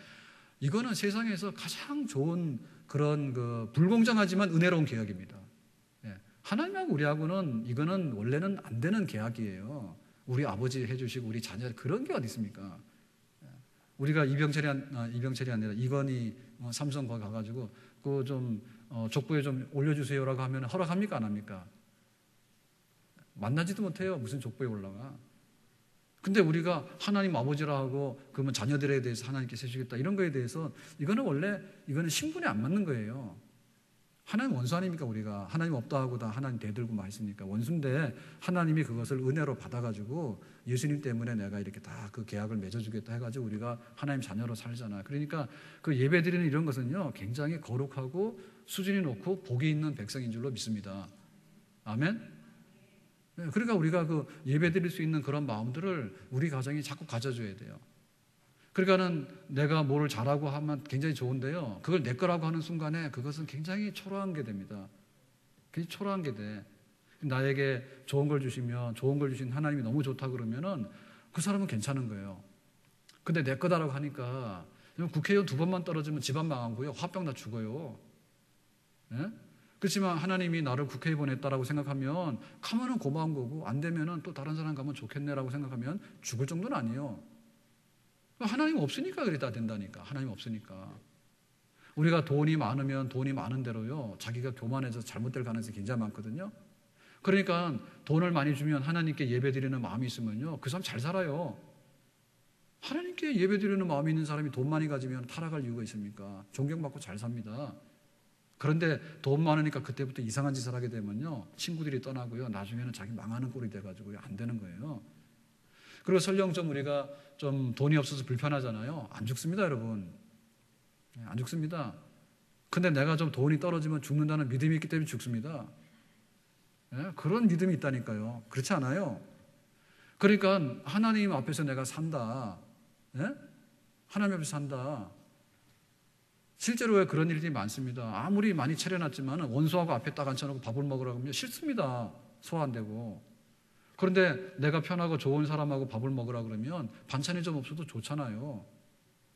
이거는 세상에서 가장 좋은 그런 그 불공정하지만 은혜로운 계약입니다. 예. 하나님하고 우리하고는 이거는 원래는 안 되는 계약이에요. 우리 아버지 해주시고 우리 자녀 그런 게 어디 있습니까? 예. 우리가 이병철이 아니라 이건희 삼성 거기 가가지고 그 좀 족보에 좀 올려주세요라고 하면 허락합니까 안 합니까? 만나지도 못해요. 무슨 족보에 올라가? 근데 우리가 하나님 아버지라 하고 그러면 자녀들에 대해서 하나님께서 해주겠다 이런 거에 대해서 이거는 원래 이거는 신분에 안 맞는 거예요. 하나님 원수 아닙니까? 우리가 하나님 없다 하고 다 하나님 대들고 막 했으니까 원수인데 하나님이 그것을 은혜로 받아가지고 예수님 때문에 내가 이렇게 다 그 계약을 맺어주겠다 해가지고 우리가 하나님 자녀로 살잖아요. 그러니까 그 예배드리는 이런 것은요 굉장히 거룩하고 수준이 높고 복이 있는 백성인 줄로 믿습니다. 아멘. 그러니까 우리가 그 예배 드릴 수 있는 그런 마음들을 우리 가정이 자꾸 가져줘야 돼요. 그러니까는 내가 뭐를 잘하고 하면 굉장히 좋은데요. 그걸 내 거라고 하는 순간에 그것은 굉장히 초라한 게 됩니다. 굉장히 초라한 게 돼. 나에게 좋은 걸 주시면 좋은 걸 주신 하나님이 너무 좋다 그러면은 그 사람은 괜찮은 거예요. 근데 내 거다라고 하니까 국회의원 2번만 떨어지면 집안 망하고요. 화병 나 죽어요. 네? 그렇지만 하나님이 나를 국회에 보냈다라고 생각하면 가면은 고마운 거고 안 되면은 또 다른 사람 가면 좋겠네라고 생각하면 죽을 정도는 아니에요. 하나님 없으니까 그래 다 된다니까. 하나님 없으니까. 우리가 돈이 많으면 돈이 많은 대로요 자기가 교만해져서 잘못될 가능성이 굉장히 많거든요. 그러니까 돈을 많이 주면 하나님께 예배드리는 마음이 있으면요 그 사람 잘 살아요. 하나님께 예배드리는 마음이 있는 사람이 돈 많이 가지면 타락할 이유가 있습니까? 존경받고 잘 삽니다. 그런데 돈 많으니까 그때부터 이상한 짓을 하게 되면요 친구들이 떠나고요 나중에는 자기 망하는 꼴이 돼가지고요 안 되는 거예요. 그리고 설령 좀 우리가 좀 돈이 없어서 불편하잖아요. 안 죽습니다, 여러분. 안 죽습니다. 근데 내가 좀 돈이 떨어지면 죽는다는 믿음이 있기 때문에 죽습니다. 그런 믿음이 있다니까요. 그렇지 않아요? 그러니까 하나님 앞에서 내가 산다. 하나님 앞에서 산다. 실제로 왜 그런 일들이 많습니다. 아무리 많이 차려놨지만 원수하고 앞에 딱 앉혀놓고 밥을 먹으라고 하면 싫습니다. 소화 안 되고. 그런데 내가 편하고 좋은 사람하고 밥을 먹으라 그러면 반찬이 좀 없어도 좋잖아요.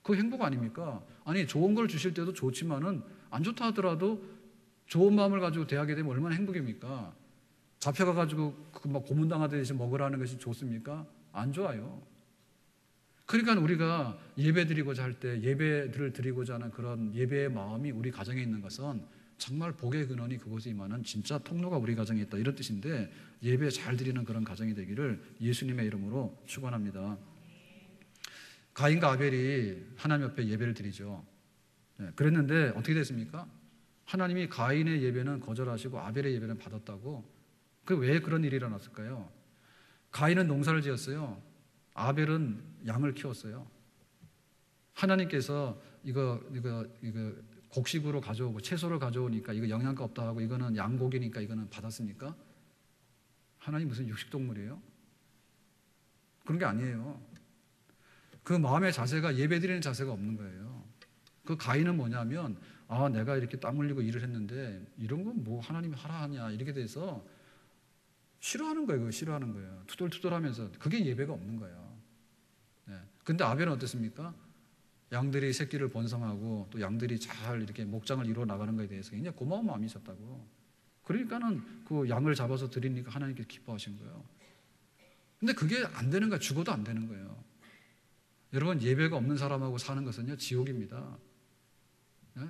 그거 행복 아닙니까? 아니 좋은 걸 주실 때도 좋지만은 안 좋다 하더라도 좋은 마음을 가지고 대하게 되면 얼마나 행복입니까? 잡혀가가지고 막 고문당하듯이 먹으라는 것이 좋습니까? 안 좋아요. 그러니까 우리가 예배 드리고자 할 때 예배를 드리고자 하는 그런 예배의 마음이 우리 가정에 있는 것은 정말 복의 근원이 그곳에 임하는 진짜 통로가 우리 가정에 있다 이런 뜻인데 예배 잘 드리는 그런 가정이 되기를 예수님의 이름으로 축원합니다. 가인과 아벨이 하나님 앞에 예배를 드리죠. 그랬는데 어떻게 됐습니까? 하나님이 가인의 예배는 거절하시고 아벨의 예배는 받았다고. 그 왜 그런 일이 일어났을까요? 가인은 농사를 지었어요. 아벨은 양을 키웠어요. 하나님께서 이거 곡식으로 가져오고 채소를 가져오니까 이거 영양가 없다 하고 이거는 양고기니까 이거는 받았습니까? 하나님 무슨 육식동물이에요? 그런 게 아니에요. 그 마음의 자세가 예배드리는 자세가 없는 거예요. 그 가인은 뭐냐면 내가 이렇게 땀 흘리고 일을 했는데 이런 건 뭐 하나님이 하라 하냐 이렇게 돼서 싫어하는 거예요. 그거 싫어하는 거예요. 투덜투덜하면서 그게 예배가 없는 거예요. 근데 아벨은 어땠습니까? 양들이 새끼를 번성하고 또 양들이 잘 이렇게 목장을 이루어 나가는 것에 대해서 굉장히 고마운 마음이 있었다고. 그러니까는 그 양을 잡아서 드리니까 하나님께서 기뻐하신 거예요. 근데 그게 안 되는 거야. 죽어도 안 되는 거예요. 여러분 예배가 없는 사람하고 사는 것은요 지옥입니다.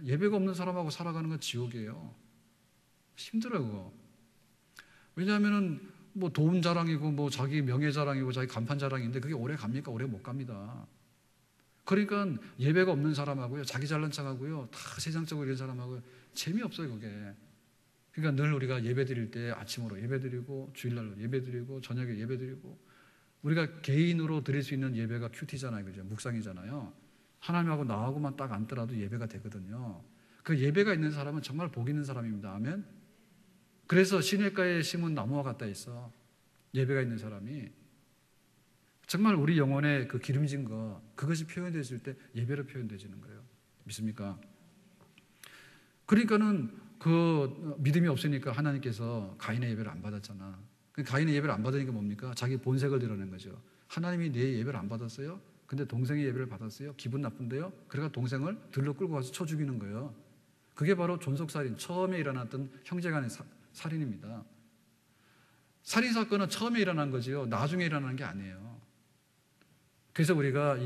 예배가 없는 사람하고 살아가는 건 지옥이에요. 힘들어요 그거. 왜냐하면은 뭐 돈 자랑이고 뭐 자기 명예 자랑이고 자기 간판 자랑인데 그게 오래 갑니까? 오래 못 갑니다. 그러니까 예배가 없는 사람하고요 자기 잘난 척하고요 다 세상적으로 이런 사람하고 재미없어요 그게. 그러니까 늘 우리가 예배 드릴 때 아침으로 예배 드리고 주일날로 예배 드리고 저녁에 예배 드리고 우리가 개인으로 드릴 수 있는 예배가 큐티잖아요. 그죠? 묵상이잖아요. 하나님하고 나하고만 딱 앉더라도 예배가 되거든요. 그 예배가 있는 사람은 정말 복 있는 사람입니다. 아멘. 그래서 시냇가에 심은 나무와 같다 했어. 예배가 있는 사람이. 정말 우리 영혼의 그 기름진 거 그것이 표현되어질 때 예배로 표현되어지는 거예요. 믿습니까? 그러니까는 그 믿음이 없으니까 하나님께서 가인의 예배를 안 받았잖아. 가인의 예배를 안 받으니까 뭡니까? 자기 본색을 드러낸 거죠. 하나님이 내 예배를 안 받았어요? 근데 동생의 예배를 받았어요. 기분 나쁜데요. 그래가 동생을 들로 끌고 가서 쳐 죽이는 거예요. 그게 바로 존속살인, 처음에 일어났던 형제간의 살인입니다. 살인사건은 처음에 일어난 거지요. 나중에 일어나는 게 아니에요. 그래서 우리가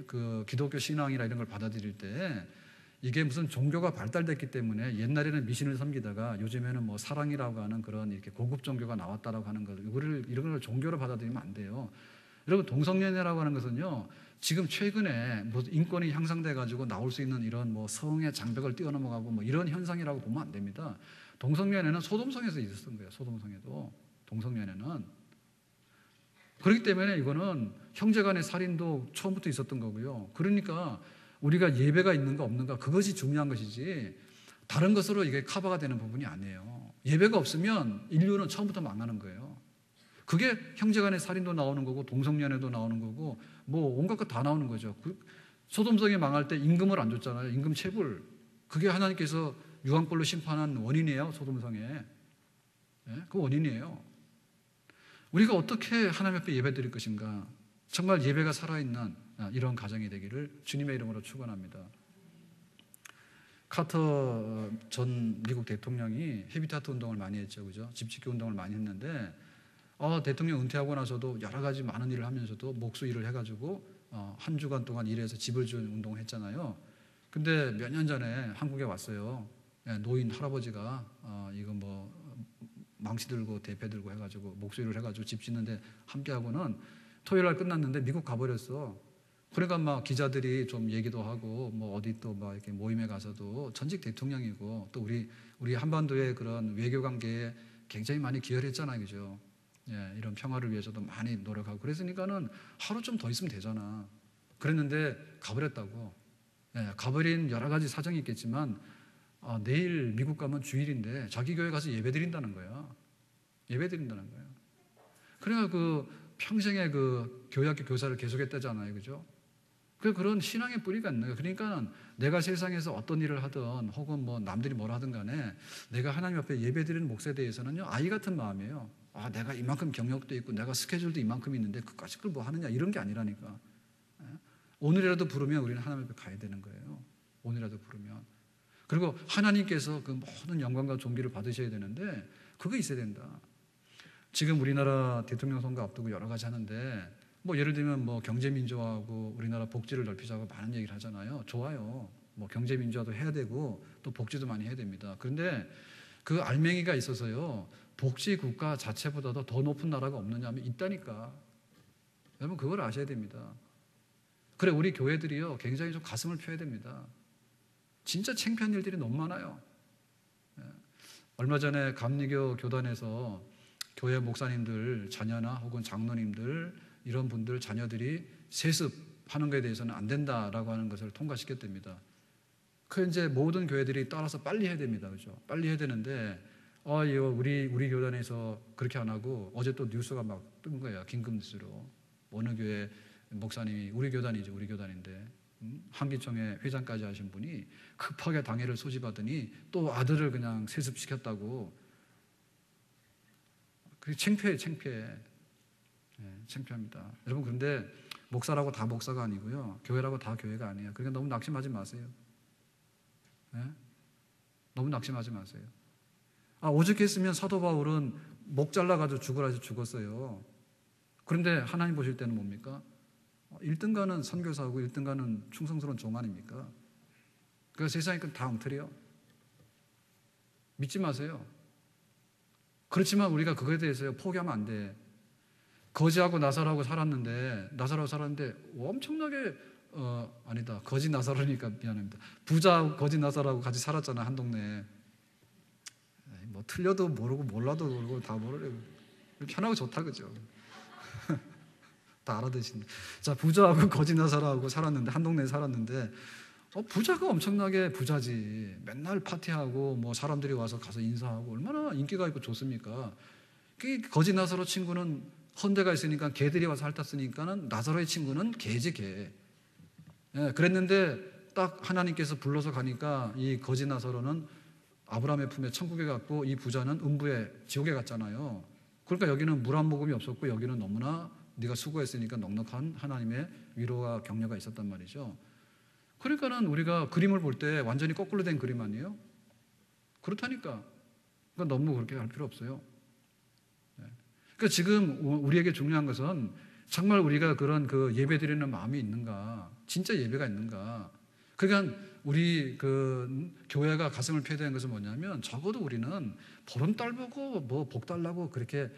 그 기독교 신앙이나 이런 걸 받아들일 때 이게 무슨 종교가 발달됐기 때문에 옛날에는 미신을 섬기다가 요즘에는 뭐 사랑이라고 하는 그런 이렇게 고급 종교가 나왔다라고 하는 것, 이런 걸 종교로 받아들이면 안 돼요. 여러분, 동성연애라고 하는 것은요, 지금 최근에 뭐 인권이 향상돼 가지고 나올 수 있는 이런 뭐 성의 장벽을 뛰어넘어가고 뭐 이런 현상이라고 보면 안 됩니다. 동성연애는 소돔성에서 있었던 거예요. 소돔성에도 동성연애는. 그렇기 때문에 이거는 형제간의 살인도 처음부터 있었던 거고요. 그러니까 우리가 예배가 있는가 없는가, 그것이 중요한 것이지 다른 것으로 이게 커버가 되는 부분이 아니에요. 예배가 없으면 인류는 처음부터 망하는 거예요. 그게 형제간의 살인도 나오는 거고 동성연애도 나오는 거고 뭐 온갖 것 다 나오는 거죠. 소돔성이 망할 때 임금을 안 줬잖아요. 임금 체불. 그게 하나님께서 유황불로 심판한 원인이에요. 소돔성에. 네? 그 원인이에요. 우리가 어떻게 하나님 앞에 예배 드릴 것인가, 정말 예배가 살아있는 이런 가정이 되기를 주님의 이름으로 축원합니다. 카터 전 미국 대통령이 헤비타트 운동을 많이 했죠. 그죠? 집짓기 운동을 많이 했는데 대통령 은퇴하고 나서도 여러 가지 많은 일을 하면서도 목수 일을 해가지고 한 주간 동안 일해서 집을 지은 운동을 했잖아요. 근데 몇 년 전에 한국에 왔어요. 노인 할아버지가 이거 뭐 망치 들고 대패 들고 해가지고 목수 일을 해가지고 집 짓는데 함께하고는 토요일 날 끝났는데 미국 가버렸어. 그러니까 막 기자들이 좀 얘기도 하고 뭐 어디 또 막 이렇게 모임에 가서도 전직 대통령이고 또 우리 한반도의 그런 외교 관계에 굉장히 많이 기여를 했잖아요. 그죠? 예, 이런 평화를 위해서도 많이 노력하고 그랬으니까는 하루 좀 더 있으면 되잖아. 그랬는데 가버렸다고. 예, 가버린 여러 가지 사정이 있겠지만 내일 미국 가면 주일인데 자기 교회 가서 예배 드린다는 거야. 예배 드린다는 거야. 그러니까 그 평생에 그 교회학교 교사를 계속했다잖아요. 그죠? 그런 신앙의 뿌리가 있는 거예요. 그러니까 내가 세상에서 어떤 일을 하든 혹은 뭐 남들이 뭐라 하든 간에 내가 하나님 앞에 예배 드리는 몫에 대해서는요, 아이 같은 마음이에요. 내가 이만큼 경력도 있고 내가 스케줄도 이만큼 있는데 그까짓 걸 뭐 하느냐, 이런 게 아니라니까. 오늘이라도 부르면 우리는 하나님 앞에 가야 되는 거예요. 오늘이라도 부르면. 그리고 하나님께서 그 모든 영광과 존귀를 받으셔야 되는데 그거 있어야 된다. 지금 우리나라 대통령 선거 앞두고 여러 가지 하는데 뭐 예를 들면 뭐 경제민주화하고 우리나라 복지를 넓히자고 많은 얘기를 하잖아요. 좋아요. 뭐 경제민주화도 해야 되고 또 복지도 많이 해야 됩니다. 그런데 그 알맹이가 있어서요, 복지 국가 자체보다도 더 높은 나라가 없느냐 하면 있다니까. 여러분 그걸 아셔야 됩니다. 그래, 우리 교회들이요 굉장히 좀 가슴을 펴야 됩니다. 진짜 창피한 일들이 너무 많아요. 얼마 전에 감리교 교단에서 교회 목사님들 자녀나 혹은 장로님들 이런 분들 자녀들이 세습하는 것에 대해서는 안 된다라고 하는 것을 통과시켰답니다. 그 이제 모든 교회들이 따라서 빨리 해야 됩니다. 그죠? 빨리 해야 되는데 이거 우리 교단에서 그렇게 안 하고 어제 또 뉴스가 막 뜬 거예요. 긴급 뉴스로. 어느 교회 목사님이, 우리 교단이죠. 우리 교단인데 한기총회 회장까지 하신 분이 급하게 당회를 소집하더니 또 아들을 그냥 세습시켰다고. 그게 창피해. 창피합니다. 여러분, 그런데 목사라고 다 목사가 아니고요, 교회라고 다 교회가 아니에요. 그러니까 너무 낙심하지 마세요. 너무 낙심하지 마세요. 오죽했으면 사도 바울은 목 잘라가지고 죽으라 해서 죽었어요. 그런데 하나님 보실 때는 뭡니까? 1등가는 선교사하고 1등가는 충성스러운 종 아닙니까? 그러니까 세상이 다 엉터리요. 믿지 마세요. 그렇지만 우리가 그거에 대해서 포기하면 안 돼. 거지하고 나사로하고 살았는데 엄청나게 아니다. 거지 나사로니까 미안합니다. 부자 거지 나사로하고 같이 살았잖아, 한 동네에. 뭐 틀려도 모르고 몰라도 모르고 다 모르려고. 편하고 좋다, 그죠? 다 알아듣신다. 자, 부자하고 거지 나사로하고 살았는데, 한 동네에 살았는데 부자가 엄청나게 부자지. 맨날 파티하고 뭐 사람들이 와서 가서 인사하고 얼마나 인기가 있고 좋습니까? 그 거지 나사로 친구는 헌데가 있으니까 개들이 와서 핥았으니까는 나사로의 친구는 개지, 개. 그랬는데 딱 하나님께서 불러서 가니까 이 거지 나사로는 아브라함의 품에 천국에 갔고 이 부자는 음부에 지옥에 갔잖아요. 그러니까 여기는 물 한 모금이 없었고 여기는 너무나 네가 수고했으니까 넉넉한 하나님의 위로와 격려가 있었단 말이죠. 그러니까는 우리가 그림을 볼 때 완전히 거꾸로 된 그림 아니에요? 그렇다니까. 그러니까 너무 그렇게 할 필요 없어요. 그러니까 지금 우리에게 중요한 것은 정말 우리가 그런 그 예배 드리는 마음이 있는가, 진짜 예배가 있는가. 그러니까 우리 그 교회가 가슴을 펴야 되는 것은 뭐냐면 적어도 우리는 보름달 보고 뭐 복 달라고 그렇게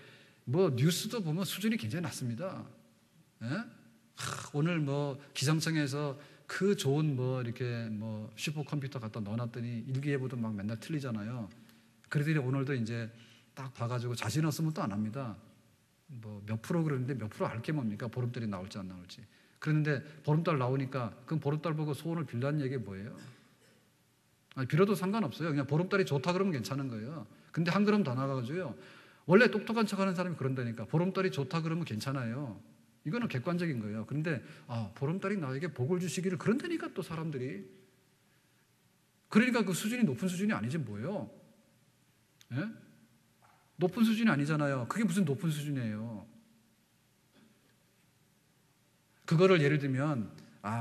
뭐 뉴스도 보면 수준이 굉장히 낮습니다. 예? 오늘 뭐 기상청에서 그 좋은 뭐 이렇게 뭐 슈퍼컴퓨터 갖다 넣어놨더니 일기예보도 막 맨날 틀리잖아요. 그래들이 오늘도 이제 딱 봐가지고 자신 없으면 또 안 합니다. 뭐 몇 프로 그러는데 몇 프로 알 게 뭡니까? 보름달이 나올지 안 나올지. 그런데 보름달 나오니까 그럼 보름달 보고 소원을 빌라는 얘기 뭐예요? 아니, 빌어도 상관없어요. 그냥 보름달이 좋다 그러면 괜찮은 거예요. 근데 한 걸음 더 나가가지고요. 원래 똑똑한 척하는 사람이 그런다니까. 보름달이 좋다 그러면 괜찮아요. 이거는 객관적인 거예요. 그런데 보름달이 나에게 복을 주시기를 그런다니까 또 사람들이. 그러니까 그 수준이 높은 수준이 아니지 뭐예요? 예? 높은 수준이 아니잖아요. 그게 무슨 높은 수준이에요? 그거를 예를 들면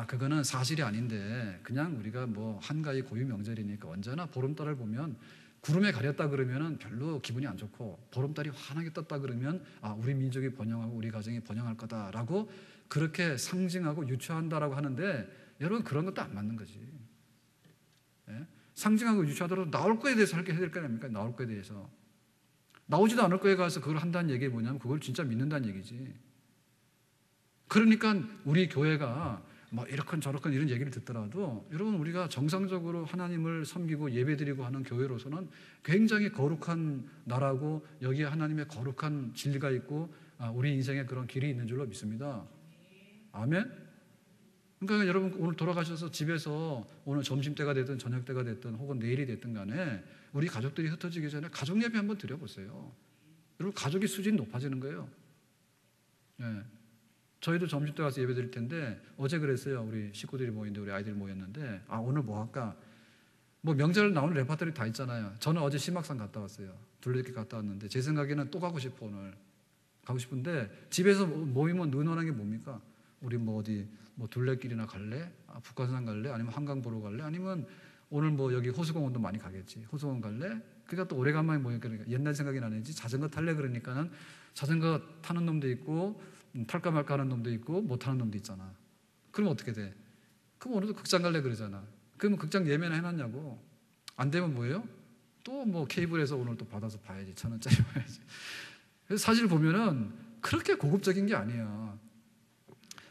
그거는 사실이 아닌데 그냥 우리가 뭐 한가위 고유 명절이니까 언제나 보름달을 보면 구름에 가렸다 그러면 별로 기분이 안 좋고 보름달이 환하게 떴다 그러면 우리 민족이 번영하고 우리 가정이 번영할 거다라고 그렇게 상징하고 유추한다라고 하는데 여러분 그런 것도 안 맞는 거지. 예? 상징하고 유추하더라도 나올 거에 대해서 해야 될 거 아닙니까? 나올 거에 대해서. 나오지도 않을 거에 가서 그걸 한다는 얘기가 뭐냐면 그걸 진짜 믿는다는 얘기지. 그러니까 우리 교회가 뭐 이렇건 저렇건 이런 얘기를 듣더라도 여러분 우리가 정상적으로 하나님을 섬기고 예배드리고 하는 교회로서는 굉장히 거룩한 나라고 여기에 하나님의 거룩한 진리가 있고 우리 인생에 그런 길이 있는 줄로 믿습니다. 아멘? 그러니까 여러분 오늘 돌아가셔서 집에서 오늘 점심때가 됐든 저녁때가 됐든 혹은 내일이 됐든 간에 우리 가족들이 흩어지기 전에 가족 예배 한번 드려보세요. 여러분 가족의 수준이 높아지는 거예요. 네. 저희도 점심때 가서 예배 드릴 텐데 어제 그랬어요. 우리 식구들이 모였는데 우리 아이들이 모였는데 오늘 뭐 할까? 뭐 명절 나오는 레파토리 다 있잖아요. 저는 어제 심막산 갔다 왔어요. 둘레길 갔다 왔는데 제 생각에는 또 가고 싶어 오늘. 가고 싶은데 집에서 모이면 의논하는 게 뭡니까? 우리 뭐 어디 뭐 둘레길이나 갈래? 북한산 갈래? 아니면 한강 보러 갈래? 아니면 오늘 뭐 여기 호수공원도 많이 가겠지. 호수공원 갈래? 그러니까 또 오래간만에 모이니까 옛날 생각이 나는지 자전거 탈래 그러니까는 자전거 타는 놈도 있고 탈까 말까 하는 놈도 있고 못 타는 놈도 있잖아. 그럼 어떻게 돼? 그럼 오늘도 극장 갈래 그러잖아. 그러면 극장 예매나 해놨냐고. 안 되면 뭐예요? 또 뭐 케이블에서 오늘 또 받아서 봐야지. 1,000원짜리 봐야지. 그래서 사실 보면은 그렇게 고급적인 게 아니야.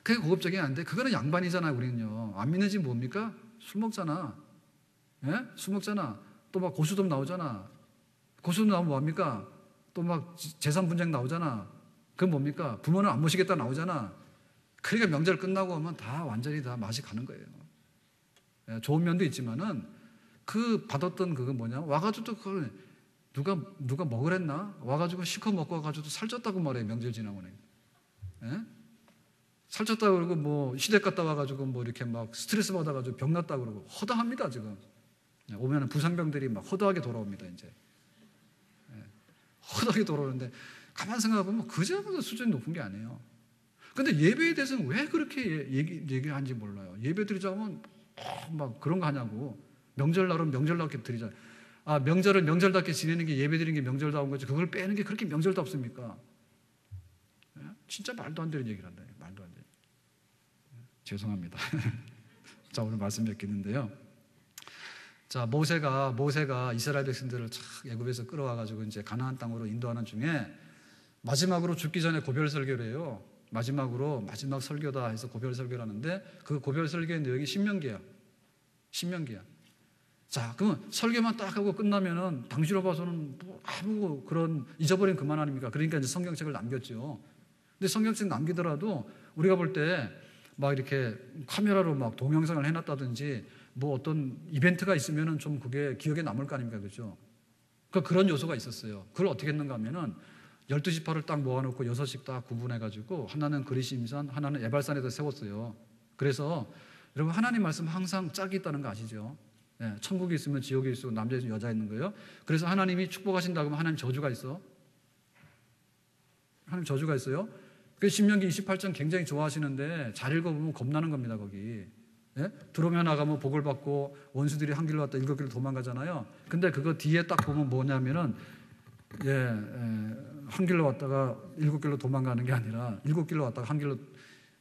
그게 고급적인 게 아닌데 그거는 양반이잖아요. 우리는요. 안 믿는 집 뭡니까? 술 먹잖아. 예? 술 먹잖아. 또 막 고수톱 나오잖아. 고수톱 나오면 뭐합니까? 또 막 재산 분쟁 나오잖아. 그건 뭡니까? 부모는 안 모시겠다 나오잖아. 그러니까 명절 끝나고 하면 다 완전히 다 맛이 가는 거예요. 예, 좋은 면도 있지만은 그 받았던 그거 뭐냐? 와가지고 또 그걸 누가 먹으랬나? 와가지고 실컷 먹고 와가지고 살쪘다고 말해. 명절 지나고 네. 예? 살쪘다고 그러고 뭐 시댁 갔다 와가지고 뭐 이렇게 막 스트레스 받아가지고 병났다고 그러고 허다합니다 지금. 오면은 부상병들이 막 허다하게 돌아옵니다 이제. 예. 허다하게 돌아오는데 가만 생각해보면 그저보다 수준이 높은 게 아니에요. 근데 예배에 대해서는 왜 그렇게 얘기하는지 몰라요. 예배 드리자면 막 그런 거 하냐고. 명절날은 명절답게 드리자. 명절을 명절답게 지내는 게 예배 드리는 게 명절다운 거지. 그걸 빼는 게 그렇게 명절답습니까? 예? 진짜 말도 안 되는 얘기를 한다. 말도 안 되는. 죄송합니다. 자, 오늘 말씀 뵙겠는데요. 자, 모세가 이스라엘 백성들을 애굽에서 끌어와가지고 이제 가나안 땅으로 인도하는 중에 마지막으로 죽기 전에 고별 설교를 해요. 마지막 설교다 해서 고별 설교를 하는데 그 고별 설교의 내용이 신명기야. 자, 그러면 설교만 딱 하고 끝나면은 당시로 봐서는 뭐 아무 그런 잊어버린 그만 아닙니까? 그러니까 이제 성경책을 남겼죠. 근데 성경책 남기더라도 우리가 볼 때 막 이렇게 카메라로 막 동영상을 해놨다든지 뭐 어떤 이벤트가 있으면은 좀 그게 기억에 남을 거 아닙니까? 그렇죠? 그러니까 그런 요소가 있었어요. 그걸 어떻게 했는가 하면은 12지파를 딱 모아놓고 6씩 딱 구분해가지고 하나는 그리심산, 하나는 에발산에다 세웠어요. 그래서 여러분 하나님 말씀 항상 짝이 있다는 거 아시죠? 네, 천국이 있으면 지옥이 있고 남자 있으면 여자 있는 거예요. 그래서 하나님이 축복하신다고 하면 하나님 저주가 있어. 하나님 저주가 있어요. 그 신명기 28장 굉장히 좋아하시는데 잘 읽어보면 겁나는 겁니다. 거기. 예? 들어오면 나가면 복을 받고 원수들이 한 길로 왔다 일곱 길로 도망가잖아요. 근데 그거 뒤에 딱 보면 뭐냐면은 한 길로 왔다가 일곱 길로 도망가는 게 아니라 일곱 길로 왔다가 한 길로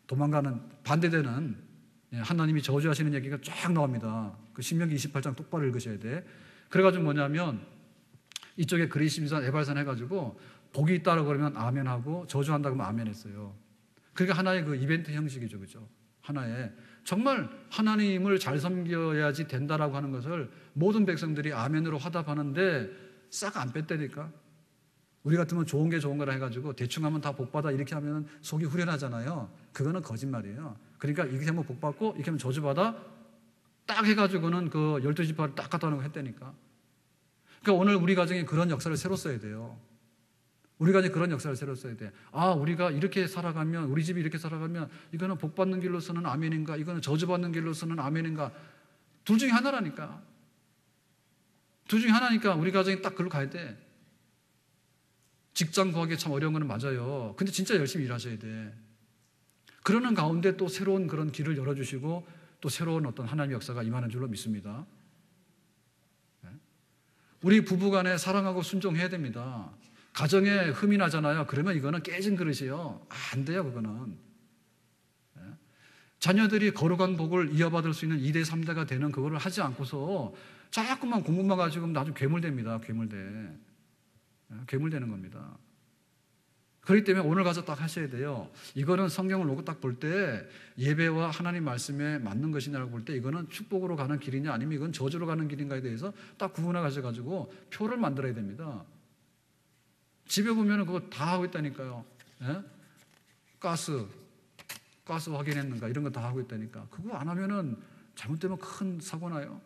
도망가는 반대되는 하나님이 저주하시는 얘기가 쫙 나옵니다. 그 신명기 28장 똑바로 읽으셔야 돼. 그래가지고 뭐냐면 이쪽에 그리심산 에발산 해가지고 복이 있다고 그러면 아멘하고 저주한다고 하면 아멘했어요. 그러니까 하나의 그 이벤트 형식이죠. 그죠? 하나의 정말 하나님을 잘 섬겨야지 된다라고 하는 것을 모든 백성들이 아멘으로 화답하는데 싹 안 뺐다니까. 우리 같으면 좋은 게 좋은 거라 해가지고 대충 하면 다 복받아 이렇게 하면 속이 후련하잖아요. 그거는 거짓말이에요. 그러니까 이렇게 하면 복받고 이렇게 하면 저주받아 딱 해가지고는 그 12지파를 딱 갖다 놓고 했다니까. 그러니까 오늘 우리 가정에 그런 역사를 새로 써야 돼요. 우리 가정에 그런 역사를 새로 써야 돼. 아, 우리가 이렇게 살아가면, 우리 집이 이렇게 살아가면 이거는 복받는 길로서는 아멘인가, 이거는 저주받는 길로서는 아멘인가. 둘 중에 하나라니까. 둘 중에 하나니까 우리 가정이 딱 글로 가야 돼. 직장 구하기 참 어려운 건 맞아요. 근데 진짜 열심히 일하셔야 돼. 그러는 가운데 또 새로운 그런 길을 열어주시고 또 새로운 어떤 하나님의 역사가 임하는 줄로 믿습니다. 우리 부부간에 사랑하고 순종해야 됩니다. 가정에 흠이 나잖아요. 그러면 이거는 깨진 그릇이에요. 안 돼요, 그거는. 자녀들이 거룩한 복을 이어받을 수 있는 2대, 3대가 되는 그거를 하지 않고서 자꾸만 공부만 가지고 나중에 괴물됩니다. 괴물되는 겁니다. 그렇기 때문에 오늘 가서 딱 하셔야 돼요. 이거는 성경을 놓고 딱 볼 때 예배와 하나님 말씀에 맞는 것이냐고 볼 때 이거는 축복으로 가는 길이냐 아니면 이건 저주로 가는 길인가에 대해서 딱 구분해 가셔가지고 표를 만들어야 됩니다. 집에 보면 그거 다 하고 있다니까요. 예? 가스 확인했는가 이런 거 다 하고 있다니까. 그거 안 하면은 잘못되면 큰 사고 나요.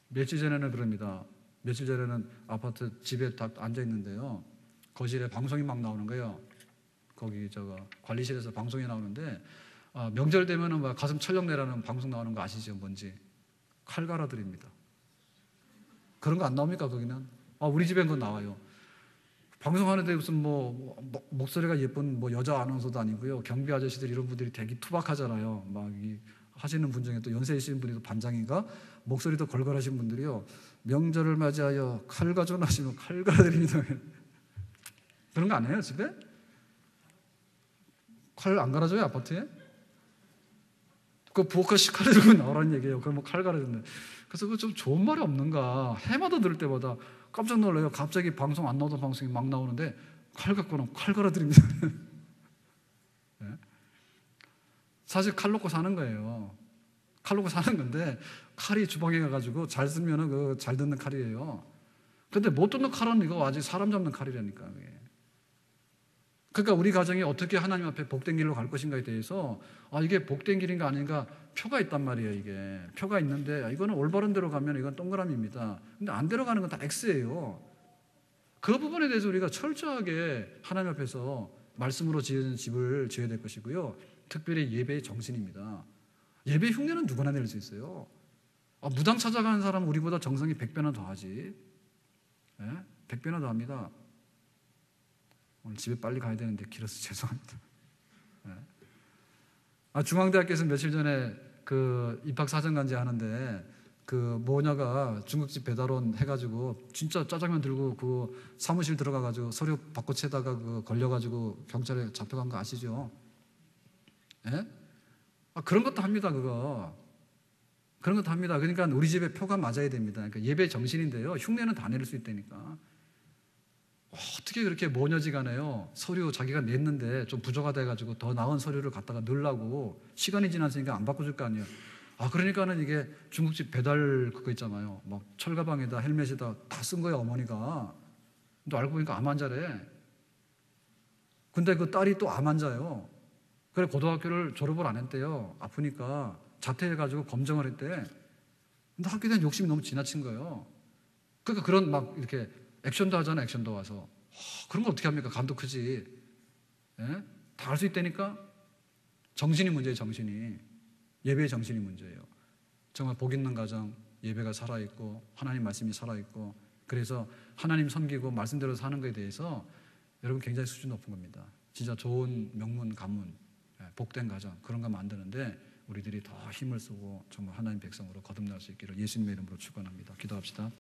며칠 전에는 그럽니다. 며칠 전에는 아파트 집에 다 앉아 있는데요. 거실에 방송이 막 나오는 거예요. 거기 관리실에서 방송이 나오는데 명절 되면은 막 가슴 철렁내라는 방송 나오는 거 아시죠? 뭔지 칼 갈아드립니다. 그런 거 안 나옵니까 거기는? 우리 집엔 그거 나와요. 방송하는데 무슨 목소리가 예쁜 여자 아나운서도 아니고요. 경비 아저씨들 이런 분들이 되게 투박하잖아요. 막 하시는 분 중에 또 연세 있으신 분이 또 반장인가 목소리도 걸걸하신 분들이요. 명절을 맞이하여 칼 가져나시면 칼 갈아드립니다. 그런 거 안 해요 집에? 칼 안 갈아줘요 아파트에? 그 부엌까지 칼 들고 나오라는 얘기예요. 그럼 칼 갈아준다. 그래서 그 좀 좋은 말이 없는가 해마다 들을 때마다 깜짝 놀라요. 갑자기 방송 안 나오던 방송이 막 나오는데 칼 갖고 나면 칼 갈아드립니다. 네? 사실 칼 놓고 사는 거예요. 칼 놓고 사는 건데 칼이 주방에 가가지고 잘 쓰면은 그 잘 듣는 칼이에요. 근데 못 듣는 칼은 이거 아직 사람 잡는 칼이라니까. 그러니까 우리 가정이 어떻게 하나님 앞에 복된 길로 갈 것인가에 대해서 이게 복된 길인가 아닌가 표가 있단 말이에요. 이게 표가 있는데 이거는 올바른 데로 가면 이건 동그라미입니다. 근데 안 들어가는 건 다 X예요. 그 부분에 대해서 우리가 철저하게 하나님 앞에서 말씀으로 지은 집을 지어야 될 것이고요. 특별히 예배의 정신입니다. 예배 흉내는 누구나 낼 수 있어요. 무당 찾아가는 사람은 우리보다 정성이 100배나 더하지. 100배나 더합니다. 오늘 집에 빨리 가야 되는데 길어서 죄송합니다. 중앙대학교에서 며칠 전에 그 입학사정관제 하는데 그 모녀가 중국집 배달원 해가지고 진짜 짜장면 들고 그 사무실 들어가가지고 서류 바꿔채다가 그 걸려가지고 경찰에 잡혀간 거 아시죠? 예? 그런 것도 합니다. 그런 것도 합니다. 그러니까 우리 집에 표가 맞아야 됩니다. 그러니까 예배 정신인데요. 흉내는 다 낼 수 있다니까. 어떻게 그렇게 모녀지간에요. 서류 자기가 냈는데 좀 부족하다 해가지고 더 나은 서류를 갖다가 넣으려고 시간이 지났으니까 안 바꿔줄 거 아니에요. 그러니까는 이게 중국집 배달 그거 있잖아요. 막 철가방에다 헬멧에다 다 쓴 거예요 어머니가. 근데 알고 보니까 암 환자래. 근데 그 딸이 또 암 환자예요. 그래 고등학교를 졸업을 안 했대요. 아프니까 자퇴해가지고 검정을 했대. 근데 학교에 대한 욕심이 너무 지나친 거예요. 그러니까 그런 막 이렇게 액션도 하잖아. 액션도 와서 그런 거 어떻게 합니까? 간도 크지. 예? 다 할 수 있다니까. 정신이 문제예요. 정신이. 예배의 정신이 문제예요. 정말 복 있는 가정, 예배가 살아있고 하나님 말씀이 살아있고 그래서 하나님 섬기고 말씀대로 사는 것에 대해서 여러분 굉장히 수준 높은 겁니다. 진짜 좋은 명문 가문, 복된 가정 그런 거 만드는데 우리들이 더 힘을 쓰고 정말 하나님 백성으로 거듭날 수 있기를 예수님의 이름으로 축원합니다. 기도합시다.